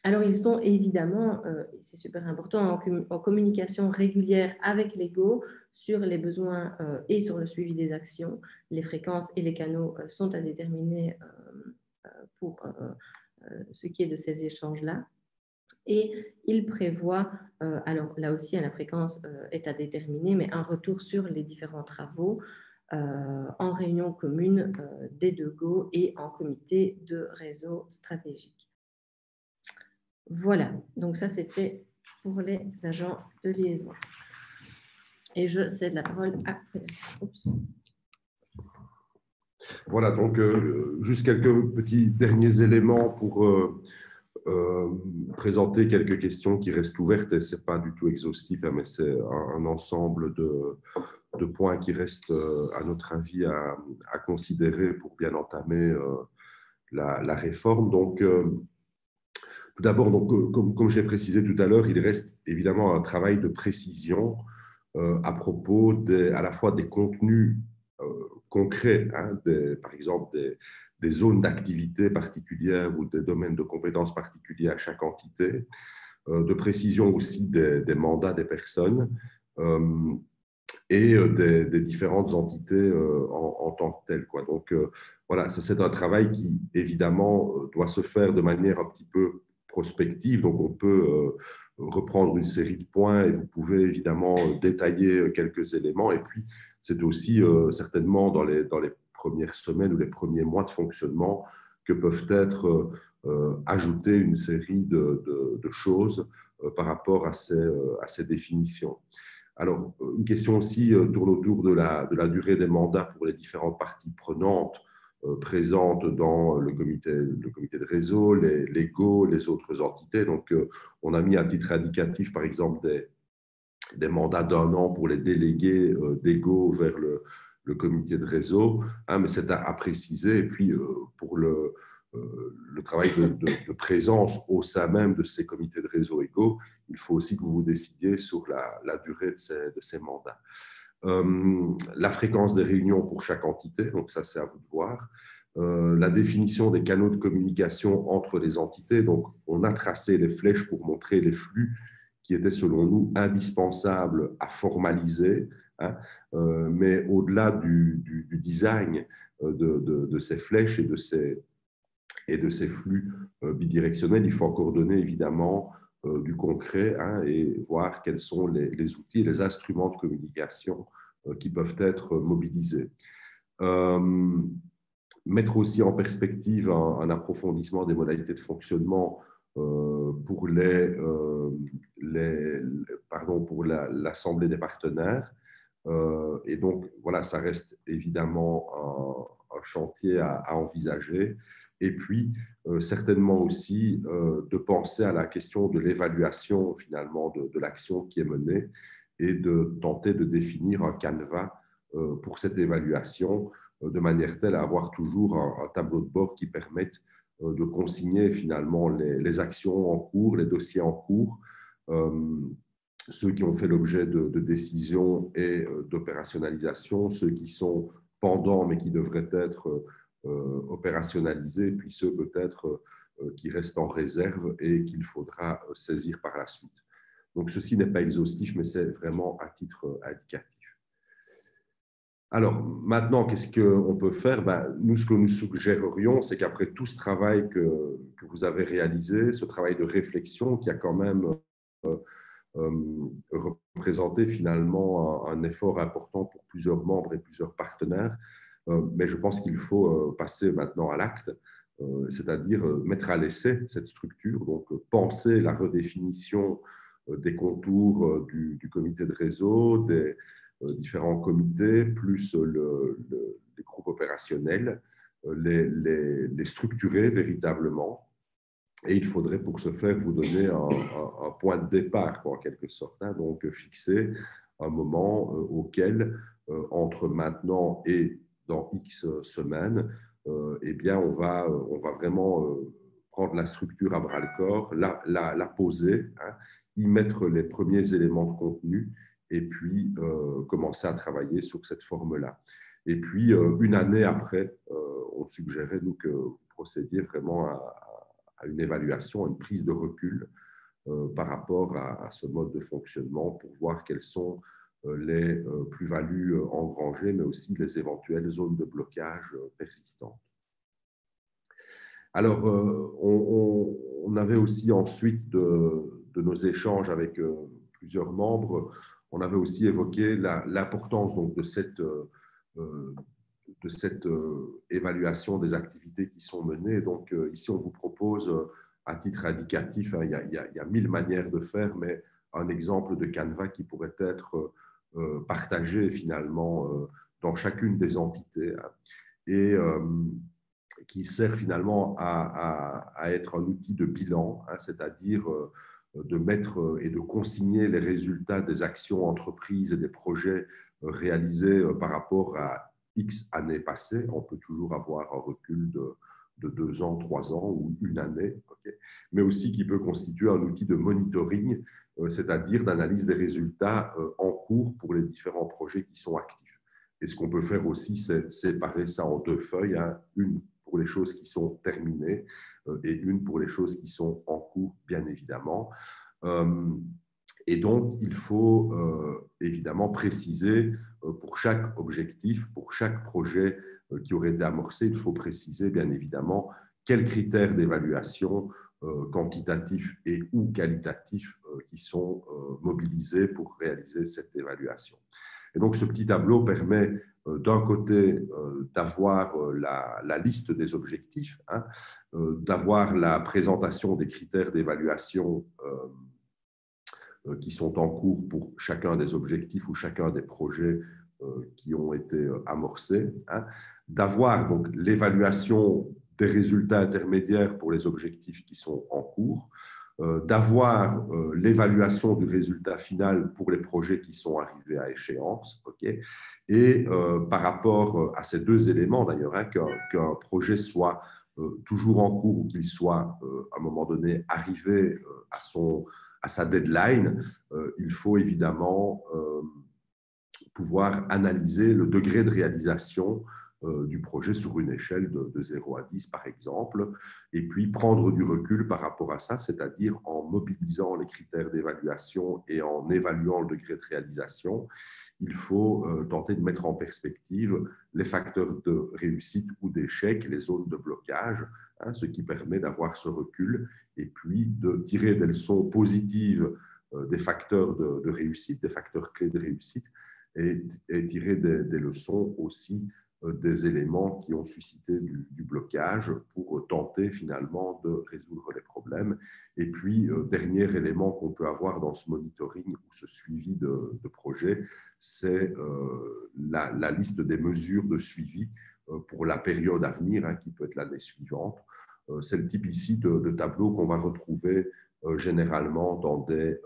Alors, ils sont évidemment, c'est super important, en communication régulière avec l'ego sur les besoins et sur le suivi des actions. Les fréquences et les canaux sont à déterminer pour ce qui est de ces échanges-là. Et il prévoit, alors là aussi, la fréquence est à déterminer, mais un retour sur les différents travaux en réunion commune des deux GO et en comité de réseau stratégique. Voilà, donc ça c'était pour les agents de liaison. Et je cède la parole à Frédéric. Voilà, donc juste quelques petits derniers éléments pour présenter quelques questions qui restent ouvertes, et ce n'est pas du tout exhaustif, hein, mais c'est un ensemble de points qui restent, à notre avis, à considérer pour bien entamer la réforme. Donc, tout d'abord, comme je l'ai précisé tout à l'heure, il reste évidemment un travail de précision à propos à la fois des contenus concrets, hein, par exemple des zones d'activité particulières ou des domaines de compétences particuliers à chaque entité, de précision aussi des mandats des personnes et des différentes entités en tant que telles, quoi. Donc, voilà, ça c'est un travail qui, évidemment, doit se faire de manière un petit peu prospective. Donc, on peut reprendre une série de points et vous pouvez évidemment détailler quelques éléments. Et puis, c'est aussi certainement dans les premières semaines ou les premiers mois de fonctionnement que peuvent être ajoutées une série de choses par rapport à ces définitions. Alors, une question aussi tourne autour de la durée des mandats pour les différentes parties prenantes présentes dans le comité de réseau, les GO, les autres entités. Donc, on a mis à titre indicatif, par exemple, des mandats d'1 an pour les délégués des GO vers le comité de réseau, hein, mais c'est à préciser. Et puis, pour le travail de présence au sein même de ces comités de réseau et GO, il faut aussi que vous vous décidiez sur la durée de ces mandats. La fréquence des réunions pour chaque entité, donc ça c'est à vous de voir. La définition des canaux de communication entre les entités, donc on a tracé les flèches pour montrer les flux qui étaient selon nous indispensables à formaliser, hein, mais au-delà du design de ces flèches et de ces flux bidirectionnels, il faut encore donner évidemment du concret, hein, et voir quels sont les outils et les instruments de communication qui peuvent être mobilisés. Mettre aussi en perspective un approfondissement des modalités de fonctionnement pour l'Assemblée des partenaires. Et donc, voilà, ça reste évidemment un chantier à envisager. Et puis, certainement aussi de penser à la question de l'évaluation finalement de l'action qui est menée et de tenter de définir un canevas pour cette évaluation de manière telle à avoir toujours un tableau de bord qui permette de consigner finalement les actions en cours, les dossiers en cours, ceux qui ont fait l'objet de décisions et d'opérationnalisation, ceux qui sont pendants mais qui devraient être opérationnalisés, puis ceux peut-être qui restent en réserve et qu'il faudra saisir par la suite. Donc, ceci n'est pas exhaustif, mais c'est vraiment à titre indicatif. Alors, maintenant, qu'est-ce qu'on peut faire? Nous, ce que nous suggérerions, c'est qu'après tout ce travail que vous avez réalisé, ce travail de réflexion qui a quand même représenté finalement un effort important pour plusieurs membres et plusieurs partenaires, mais je pense qu'il faut passer maintenant à l'acte, c'est-à-dire mettre à l'essai cette structure, donc penser la redéfinition des contours du comité de réseau, des différents comités, plus les groupes opérationnels, les structurer véritablement. Et il faudrait pour ce faire vous donner un point de départ, en quelque sorte, hein, donc fixer un moment auquel, entre maintenant et dans X semaines, eh bien, on va vraiment prendre la structure à bras-le-corps, la poser, hein, y mettre les premiers éléments de contenu et puis commencer à travailler sur cette forme-là. Et puis, une année après, on suggérait, nous, que vous procédiez vraiment une évaluation, à une prise de recul par rapport à ce mode de fonctionnement pour voir quelles sont les plus-values engrangées, mais aussi les éventuelles zones de blocage persistantes. Alors, on avait aussi ensuite de nos échanges avec plusieurs membres, on avait aussi évoqué l'importance donc de cette évaluation des activités qui sont menées. Donc, ici, on vous propose, à titre indicatif, il y a 1000 manières de faire, mais un exemple de Canva qui pourrait être partagé finalement dans chacune des entités et qui sert finalement à être un outil de bilan, c'est-à-dire de mettre et de consigner les résultats des actions entreprises et des projets réalisés par rapport à X années passées. On peut toujours avoir un recul de 2 ans, 3 ans ou une année, mais aussi qui peut constituer un outil de monitoring, c'est-à-dire d'analyse des résultats en cours pour les différents projets qui sont actifs. Et ce qu'on peut faire aussi, c'est séparer ça en 2 feuilles, une pour les choses qui sont terminées et une pour les choses qui sont en cours, bien évidemment. Et donc, il faut évidemment préciser pour chaque objectif, pour chaque projet qui aurait été amorcé, il faut préciser bien évidemment quels critères d'évaluation quantitatifs et ou qualitatifs qui sont mobilisés pour réaliser cette évaluation. Et donc, ce petit tableau permet d'un côté d'avoir la liste des objectifs, d'avoir la présentation des critères d'évaluation qui sont en cours pour chacun des objectifs ou chacun des projets qui ont été amorcés, d'avoir donc l'évaluation des résultats intermédiaires pour les objectifs qui sont en cours, d'avoir l'évaluation du résultat final pour les projets qui sont arrivés à échéance, et par rapport à ces 2 éléments d'ailleurs, qu'un projet soit toujours en cours ou qu'il soit à un moment donné arrivé à sa deadline, il faut évidemment pouvoir analyser le degré de réalisation du projet sur une échelle de 0 à 10, par exemple, et puis prendre du recul par rapport à ça, c'est-à-dire en mobilisant les critères d'évaluation et en évaluant le degré de réalisation, il faut tenter de mettre en perspective les facteurs de réussite ou d'échec, les zones de blocage, ce qui permet d'avoir ce recul et puis de tirer des leçons positives des facteurs de réussite, des facteurs clés de réussite, et tirer des leçons aussi des éléments qui ont suscité du blocage pour tenter finalement de résoudre les problèmes. Et puis, dernier élément qu'on peut avoir dans ce monitoring ou ce suivi de projet, c'est la liste des mesures de suivi pour la période à venir, qui peut être l'année suivante. C'est le type ici de tableau qu'on va retrouver généralement dans des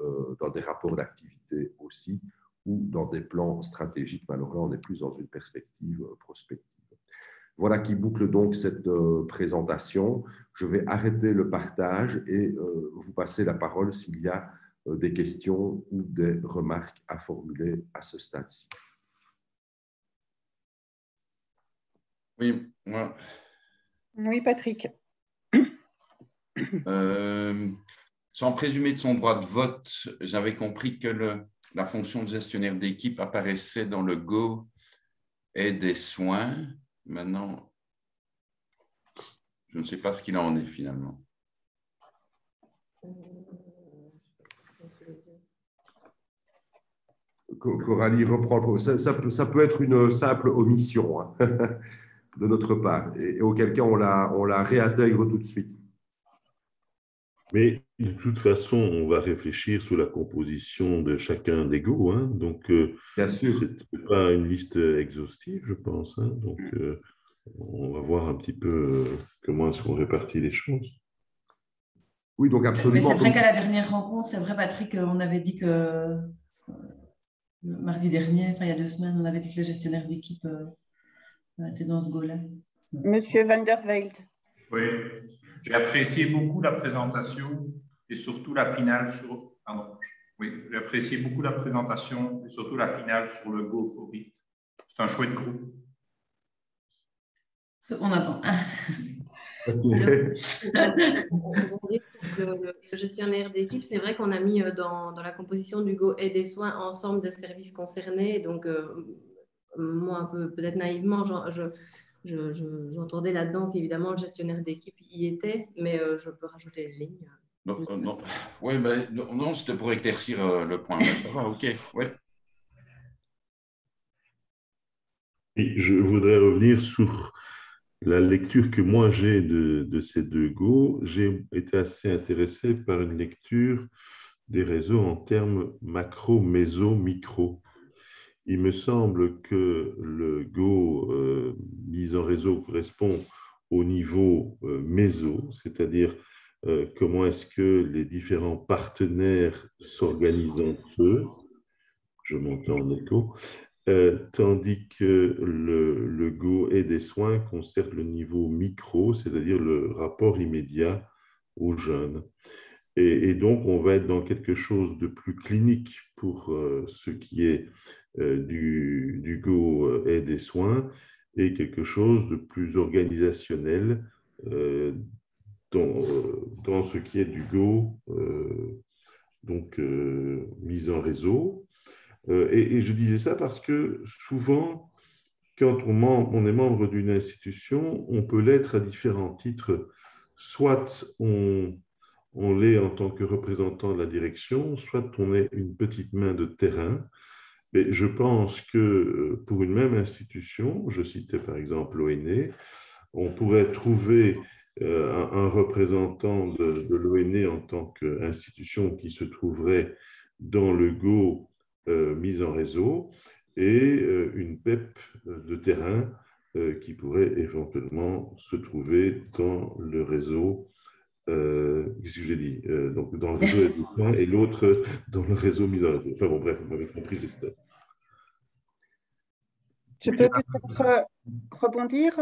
rapports d'activité aussi, ou dans des plans stratégiques, mais alors là, on est plus dans une perspective prospective. Voilà qui boucle donc cette présentation. Je vais arrêter le partage et vous passer la parole s'il y a des questions ou des remarques à formuler à ce stade-ci. Oui, moi. Oui, Patrick. Sans présumer de son droit de vote, j'avais compris que la fonction de gestionnaire d'équipe apparaissait dans le Go et des soins. Maintenant, je ne sais pas ce qu'il en est finalement. Coralie reprend. Ça peut être une simple omission de notre part, et auquel cas on la réintègre tout de suite. Mais de toute façon, on va réfléchir sur la composition de chacun des Go. Donc, bien sûr, ce n'est pas une liste exhaustive, je pense. Donc, on va voir un petit peu comment est-ce qu'on répartit les choses. Oui, donc absolument. Mais c'est vrai qu'à la dernière rencontre, c'est vrai, Patrick, on avait dit que mardi dernier, enfin il y a 2 semaines, on avait dit que le gestionnaire d'équipe était dans ce Go-là. Monsieur Van der Velde. Oui, j'ai apprécié beaucoup la présentation et surtout la finale sur. Pardon. Oui, j'ai apprécié beaucoup la présentation et surtout la finale sur le Go for It. C'est un chouette groupe. On apprend. Le gestionnaire d'équipe, c'est vrai qu'on a mis dans la composition du Go et des soins ensemble des services concernés. Donc, moi, un peu peut-être naïvement, j'entendais là-dedans qu'évidemment, le gestionnaire d'équipe y était, mais je peux rajouter les lignes. Non. Oui, ben, non, c'était pour éclaircir le point. Ça va, ok, ouais. Et je voudrais revenir sur la lecture que moi j'ai de ces deux Go. J'ai été assez intéressé par une lecture des réseaux en termes macro, méso, micro. Il me semble que le Go mise en réseau correspond au niveau méso, c'est-à-dire comment est-ce que les différents partenaires s'organisent entre eux. Je m'entends en écho. Tandis que le Go et des soins concerne le niveau micro, c'est-à-dire le rapport immédiat aux jeunes. Et donc, on va être dans quelque chose de plus clinique pour ce qui est du Go et des soins, et quelque chose de plus organisationnel dans ce qui est du Go, donc mise en réseau. Et je disais ça parce que souvent, quand on est membre d'une institution, on peut l'être à différents titres. Soit on l'est en tant que représentant de la direction, soit on est une petite main de terrain. Mais je pense que pour une même institution, je citais par exemple l'ONE, on pourrait trouver un représentant de l'ONE en tant qu'institution qui se trouverait dans le Go mise en réseau, et une PEP de terrain qui pourrait éventuellement se trouver dans le réseau. Qu'est-ce que j'ai dit donc dans le réseau existant, et l'autre dans le réseau mis en réseau. Enfin bon, bref, vous m'avez compris, j'espère. Je peux peut-être rebondir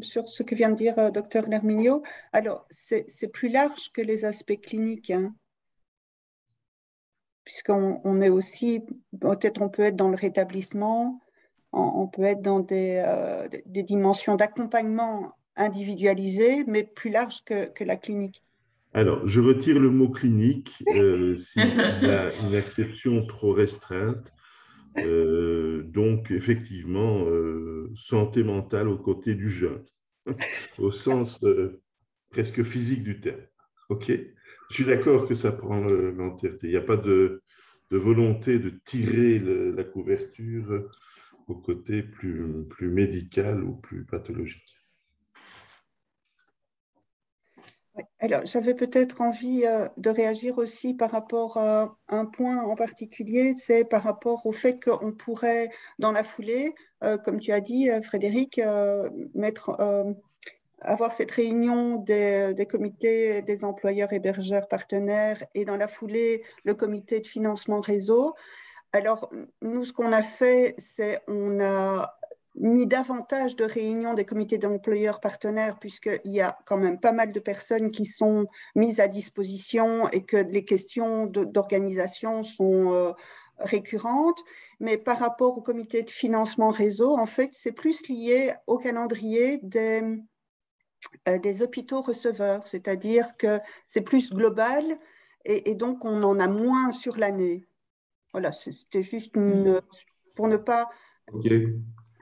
sur ce que vient de dire Dr Lerminio. Alors, c'est plus large que les aspects cliniques, hein, puisqu'on est aussi, peut-être on peut être dans le rétablissement, on peut être dans des dimensions d'accompagnement individualisées, mais plus large que la clinique. Alors, je retire le mot clinique s'il y a une acception trop restreinte. Donc, effectivement, santé mentale aux côtés du jeune, au sens presque physique du terme. OK ? Je suis d'accord que ça prend l'entièreté. Il n'y a pas de volonté de tirer la couverture au côté plus médical ou plus pathologique. Alors, j'avais peut-être envie de réagir aussi par rapport à un point en particulier, c'est par rapport au fait qu'on pourrait, dans la foulée, comme tu as dit, Frédéric, avoir cette réunion des comités des employeurs hébergeurs partenaires, et dans la foulée, le comité de financement réseau. Alors, nous, ce qu'on a fait, c'est on a mis davantage de réunions des comités d'employeurs partenaires, puisqu'il y a quand même pas mal de personnes qui sont mises à disposition et que les questions d'organisation sont récurrentes. Mais par rapport au comité de financement réseau, en fait, c'est plus lié au calendrier des hôpitaux receveurs, c'est-à-dire que c'est plus global, et donc on en a moins sur l'année. Voilà, c'était juste pour ne pas... OK.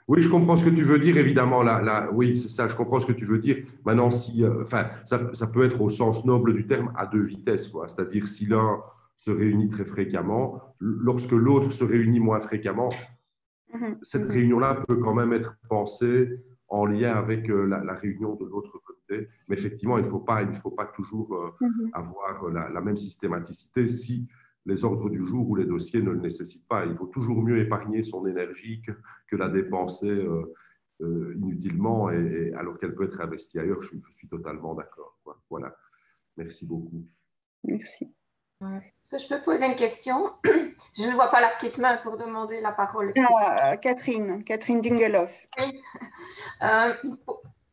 Oui, je comprends ce que tu veux dire, évidemment. Oui, c'est ça, je comprends ce que tu veux dire. Maintenant, ça peut être au sens noble du terme à deux vitesses, quoi. C'est-à-dire, si l'un se réunit très fréquemment, lorsque l'autre se réunit moins fréquemment, cette réunion-là peut quand même être pensée en lien avec la réunion de l'autre côté. Mais effectivement, il ne faut pas toujours avoir la même systématicité si les ordres du jour ou les dossiers ne le nécessitent pas. Il vaut toujours mieux épargner son énergie que la dépenser inutilement, alors qu'elle peut être investie ailleurs. Je suis totalement d'accord. Voilà. Merci beaucoup. Merci. Est-ce que je peux poser une question? Je ne vois pas la petite main pour demander la parole. Catherine Dingeloff. Oui.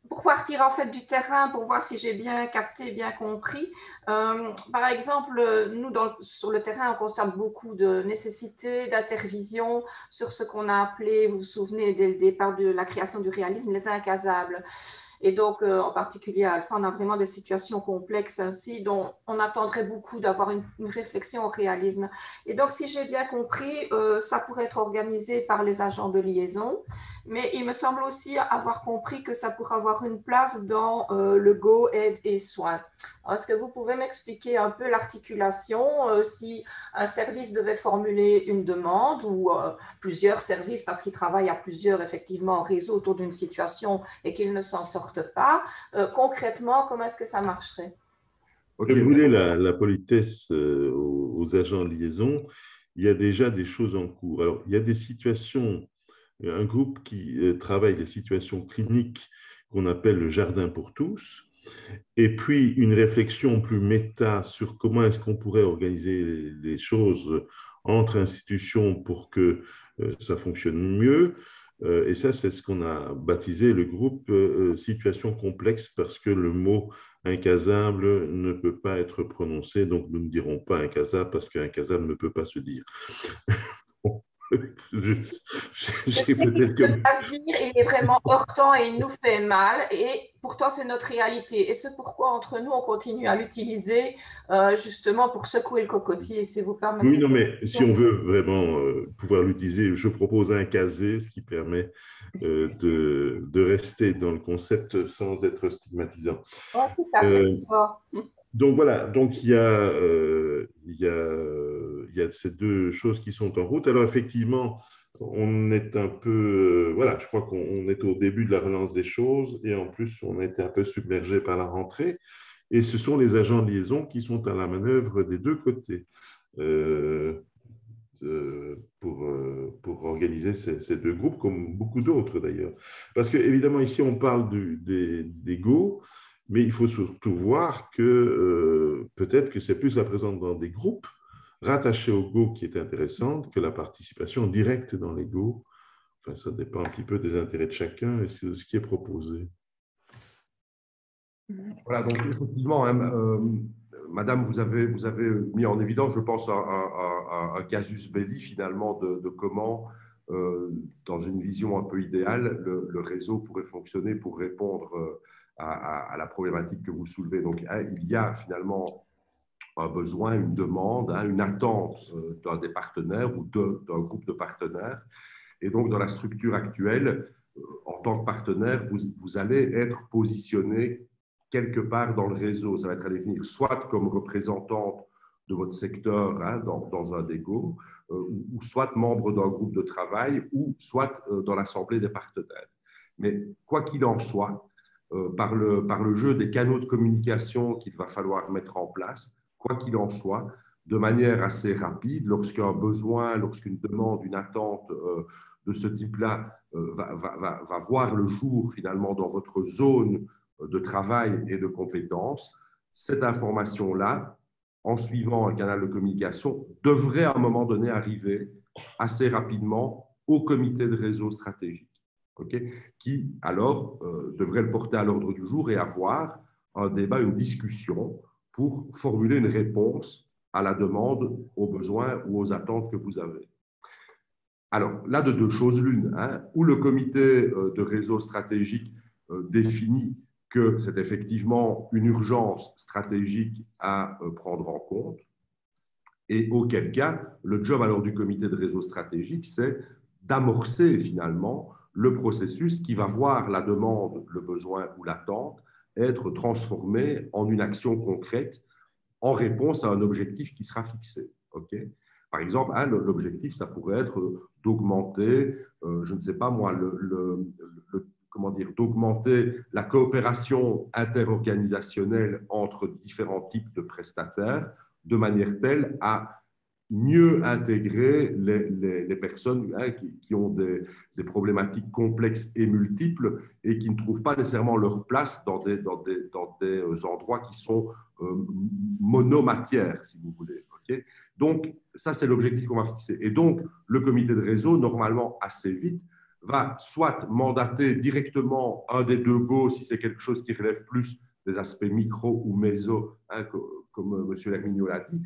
Pour partir en fait du terrain, pour voir si j'ai bien capté, bien compris. Par exemple, nous, sur le terrain, on constate beaucoup de nécessité d'intervision sur ce qu'on a appelé, vous vous souvenez, dès le départ de la création du réalisme, les incasables. Et donc, en particulier à Alpha, on a vraiment des situations complexes ainsi dont on attendrait beaucoup d'avoir une réflexion au réalisme. Et donc, si j'ai bien compris, ça pourrait être organisé par les agents de liaison, mais il me semble aussi avoir compris que ça pourrait avoir une place dans le Go, aide et soins. Est-ce que vous pouvez m'expliquer un peu l'articulation, si un service devait formuler une demande ou plusieurs services parce qu'ils travaillent à plusieurs effectivement en réseau autour d'une situation et qu'ils ne s'en sortent pas, concrètement, comment est-ce que ça marcherait? Si vous voulez la politesse aux agents de liaison, il y a déjà des choses en cours. Alors, il y a des situations, un groupe qui travaille les situations cliniques qu'on appelle le jardin pour tous, et puis une réflexion plus méta sur comment est-ce qu'on pourrait organiser les choses entre institutions pour que ça fonctionne mieux. Et ça, c'est ce qu'on a baptisé le groupe situation complexe, parce que le mot incasable ne peut pas être prononcé, donc nous ne dirons pas incasable parce qu'incasable ne peut pas se dire. J'ai peut-être que... se dire, il est vraiment heurtant et il nous fait mal, et pourtant c'est notre réalité. Et c'est pourquoi entre nous on continue à l'utiliser justement pour secouer le cocotier, si vous permettez. Oui, non, mais si on veut vraiment pouvoir l'utiliser, je propose un casé, ce qui permet de rester dans le concept sans être stigmatisant. Oh, tout à fait. Donc voilà, donc il y a ces deux choses qui sont en route. Alors effectivement, on est un peu, voilà, je crois qu'on est au début de la relance des choses, et en plus on a été un peu submergé par la rentrée, et ce sont les agents de liaison qui sont à la manœuvre des deux côtés pour organiser ces deux groupes, comme beaucoup d'autres d'ailleurs. Parce que évidemment ici on parle des Go, mais il faut surtout voir que peut-être que c'est plus la présence dans des groupes rattachés au Go qui est intéressante que la participation directe dans les Go. Enfin, ça dépend un petit peu des intérêts de chacun et c'est ce qui est proposé. Voilà, donc effectivement, Madame, vous avez mis en évidence, je pense, un casus belli finalement de comment, dans une vision un peu idéale, le réseau pourrait fonctionner pour répondre à la problématique que vous soulevez. Donc, il y a finalement un besoin, une demande, une attente d'un des partenaires ou d'un groupe de partenaires. Et donc, dans la structure actuelle, en tant que partenaire, vous allez être positionné quelque part dans le réseau. Ça va être à définir soit comme représentante de votre secteur dans un DEGO, ou soit membre d'un groupe de travail, ou soit dans l'assemblée des partenaires. Mais quoi qu'il en soit, par le jeu des canaux de communication qu'il va falloir mettre en place, quoi qu'il en soit, de manière assez rapide, lorsqu'un besoin, lorsqu'une demande, une attente de ce type-là va voir le jour finalement dans votre zone de travail et de compétences, cette information-là, en suivant un canal de communication, devrait à un moment donné arriver assez rapidement au comité de réseau stratégique. Qui alors devrait le porter à l'ordre du jour et avoir un débat, une discussion pour formuler une réponse à la demande, aux besoins ou aux attentes que vous avez. Alors là, de deux choses l'une, où le comité de réseau stratégique définit que c'est effectivement une urgence stratégique à prendre en compte, et auquel cas, le job alors du comité de réseau stratégique, c'est d'amorcer finalement le processus qui va voir la demande, le besoin ou l'attente être transformé en une action concrète en réponse à un objectif qui sera fixé. Par exemple, l'objectif, ça pourrait être d'augmenter, je ne sais pas moi, d'augmenter la coopération interorganisationnelle entre différents types de prestataires de manière telle à mieux intégrer les personnes qui ont des problématiques complexes et multiples et qui ne trouvent pas nécessairement leur place dans des endroits qui sont monomatières, si vous voulez. Donc, ça, c'est l'objectif qu'on va fixer. Et donc, le comité de réseau, normalement, assez vite, va soit mandater directement un des deux GO, si c'est quelque chose qui relève plus des aspects micro ou méso, comme M. Lhermignot l'a dit,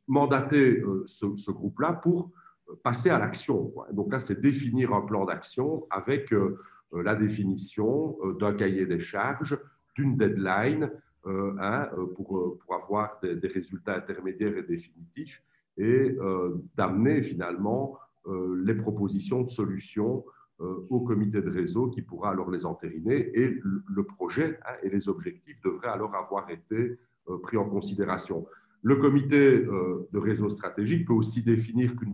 mandater ce groupe-là pour passer à l'action. Donc là, c'est définir un plan d'action avec la définition d'un cahier des charges, d'une deadline pour avoir des résultats intermédiaires et définitifs et d'amener finalement les propositions de solutions au comité de réseau qui pourra alors les entériner et le projet et les objectifs devraient alors avoir été pris en considération. Le comité de réseau stratégique peut aussi définir qu'un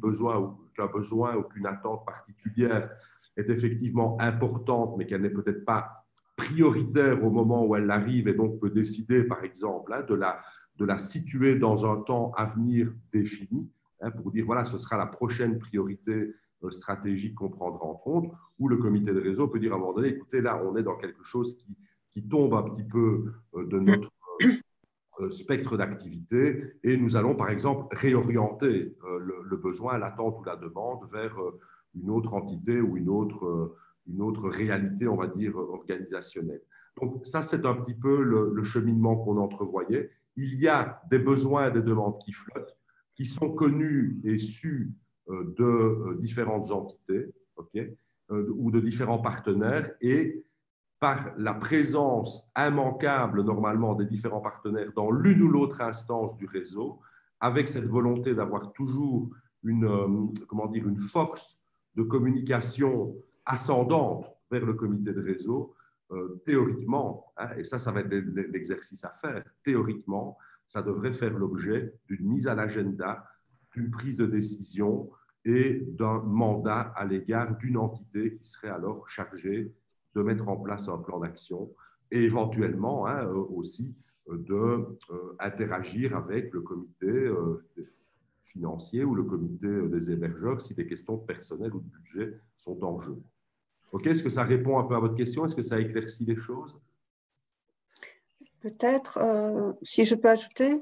besoin ou qu'une attente particulière est effectivement importante, mais qu'elle n'est peut-être pas prioritaire au moment où elle arrive et donc peut décider, par exemple, de la situer dans un temps à venir défini, pour dire, voilà, ce sera la prochaine priorité stratégique qu'on prendra en compte, ou le comité de réseau peut dire à un moment donné, écoutez, là, on est dans quelque chose qui tombe un petit peu de notre spectre d'activité et nous allons, par exemple, réorienter le besoin, l'attente ou la demande vers une autre entité ou une autre réalité, on va dire, organisationnelle. Donc, ça, c'est un petit peu le cheminement qu'on entrevoyait. Il y a des besoins et des demandes qui flottent, qui sont connus et sus de différentes entités, ou de différents partenaires, et par la présence immanquable, normalement, des différents partenaires dans l'une ou l'autre instance du réseau, avec cette volonté d'avoir toujours une force de communication ascendante vers le comité de réseau, théoriquement, et ça va être l'exercice à faire, théoriquement, ça devrait faire l'objet d'une mise à l'agenda, d'une prise de décision et d'un mandat à l'égard d'une entité qui serait alors chargée de mettre en place un plan d'action et éventuellement aussi d'interagir avec le comité financier ou le comité des hébergeurs si des questions de personnel ou de budget sont en jeu. OK, est-ce que ça répond un peu à votre question? Est-ce que ça éclaircit les choses? Peut-être, si je peux ajouter,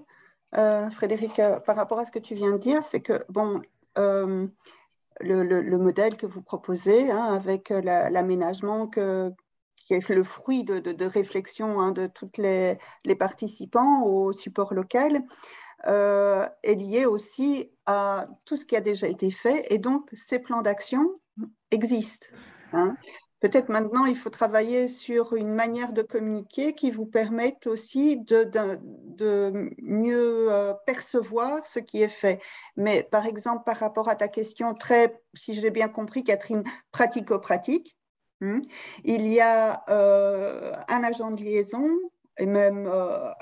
Frédéric, par rapport à ce que tu viens de dire, c'est que, bon, le modèle que vous proposez, avec l'aménagement qui est le fruit de réflexion de tous les participants au support local, est lié aussi à tout ce qui a déjà été fait. Et donc, ces plans d'action existent. Peut-être maintenant, il faut travailler sur une manière de communiquer qui vous permette aussi de mieux percevoir ce qui est fait. Mais par exemple, par rapport à ta question très, si j'ai bien compris, Catherine, pratico-pratique, il y a un agent de liaison, et même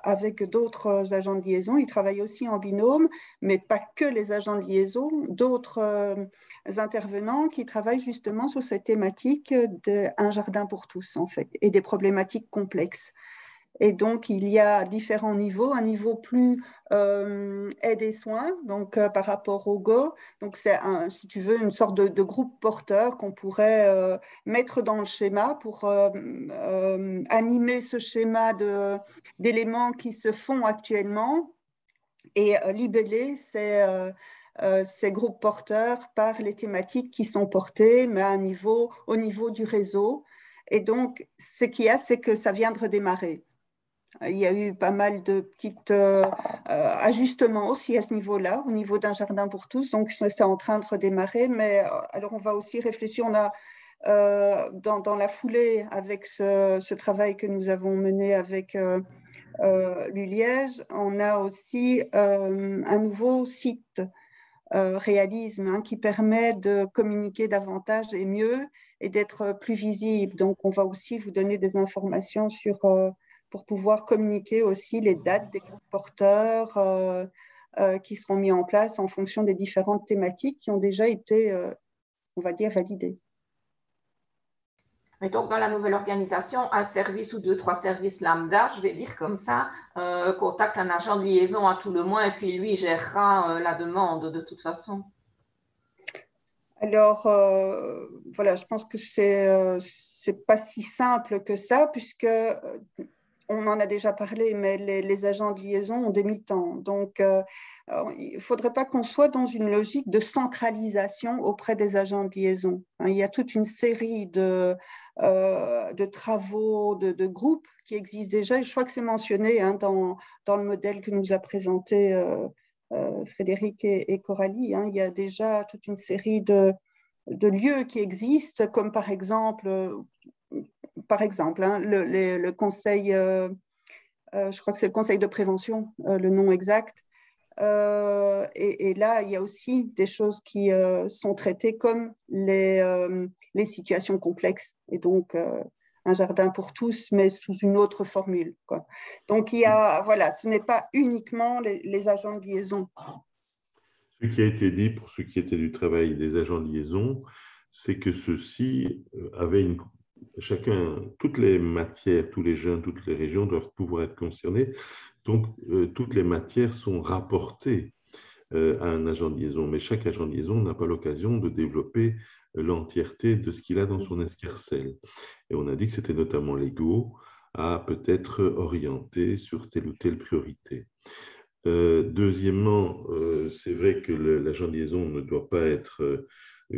avec d'autres agents de liaison, ils travaillent aussi en binôme, mais pas que les agents de liaison, d'autres intervenants qui travaillent justement sur cette thématique d'un jardin pour tous, en fait, et des problématiques complexes. Et donc, il y a différents niveaux. Un niveau plus aide et soins, donc par rapport au Go. Donc, c'est, si tu veux, une sorte de groupe porteur qu'on pourrait mettre dans le schéma pour animer ce schéma d'éléments qui se font actuellement et libeller ces groupes porteurs par les thématiques qui sont portées, mais au niveau du réseau. Et donc, ce qu'il y a, c'est que ça vient de redémarrer. Il y a eu pas mal de petits ajustements aussi à ce niveau-là, au niveau d'un jardin pour tous. Donc, c'est en train de redémarrer. Mais alors, on va aussi réfléchir. On a, dans la foulée, avec ce travail que nous avons mené avec l'Uliège, on a aussi un nouveau site réalisme qui permet de communiquer davantage et mieux et d'être plus visible. Donc, on va aussi vous donner des informations pour pouvoir communiquer aussi les dates des groupes porteurs qui seront mis en place en fonction des différentes thématiques qui ont déjà été, on va dire, validées. Mais donc, dans la nouvelle organisation, un service ou 2-3 services lambda, je vais dire comme ça, contacte un agent de liaison à tout le moins et puis lui gérera la demande de toute façon. Alors, voilà, je pense que c'est pas si simple que ça, puisque on en a déjà parlé, mais les agents de liaison ont des mi-temps. Donc, il ne faudrait pas qu'on soit dans une logique de centralisation auprès des agents de liaison. Il y a toute une série de travaux, de groupes qui existent déjà. Et je crois que c'est mentionné dans le modèle que nous a présenté Frédéric et Coralie. Il y a déjà toute une série de lieux qui existent, comme par exemple par exemple, hein, le conseil, je crois que c'est le conseil de prévention, le nom exact. Et là, il y a aussi des choses qui sont traitées comme les situations complexes. Et donc, un jardin pour tous, mais sous une autre formule, quoi. Donc, voilà, ce n'est pas uniquement les agents de liaison. Ce qui a été dit pour ce qui était du travail des agents de liaison, c'est que ceux-ci avaient toutes les matières, tous les jeunes, toutes les régions doivent pouvoir être concernés. Donc, toutes les matières sont rapportées à un agent de liaison, mais chaque agent de liaison n'a pas l'occasion de développer l'entièreté de ce qu'il a dans son escarcelle. Et on a dit que c'était notamment l'ego à peut-être orienter sur telle ou telle priorité. Deuxièmement, c'est vrai que l'agent de liaison ne doit pas être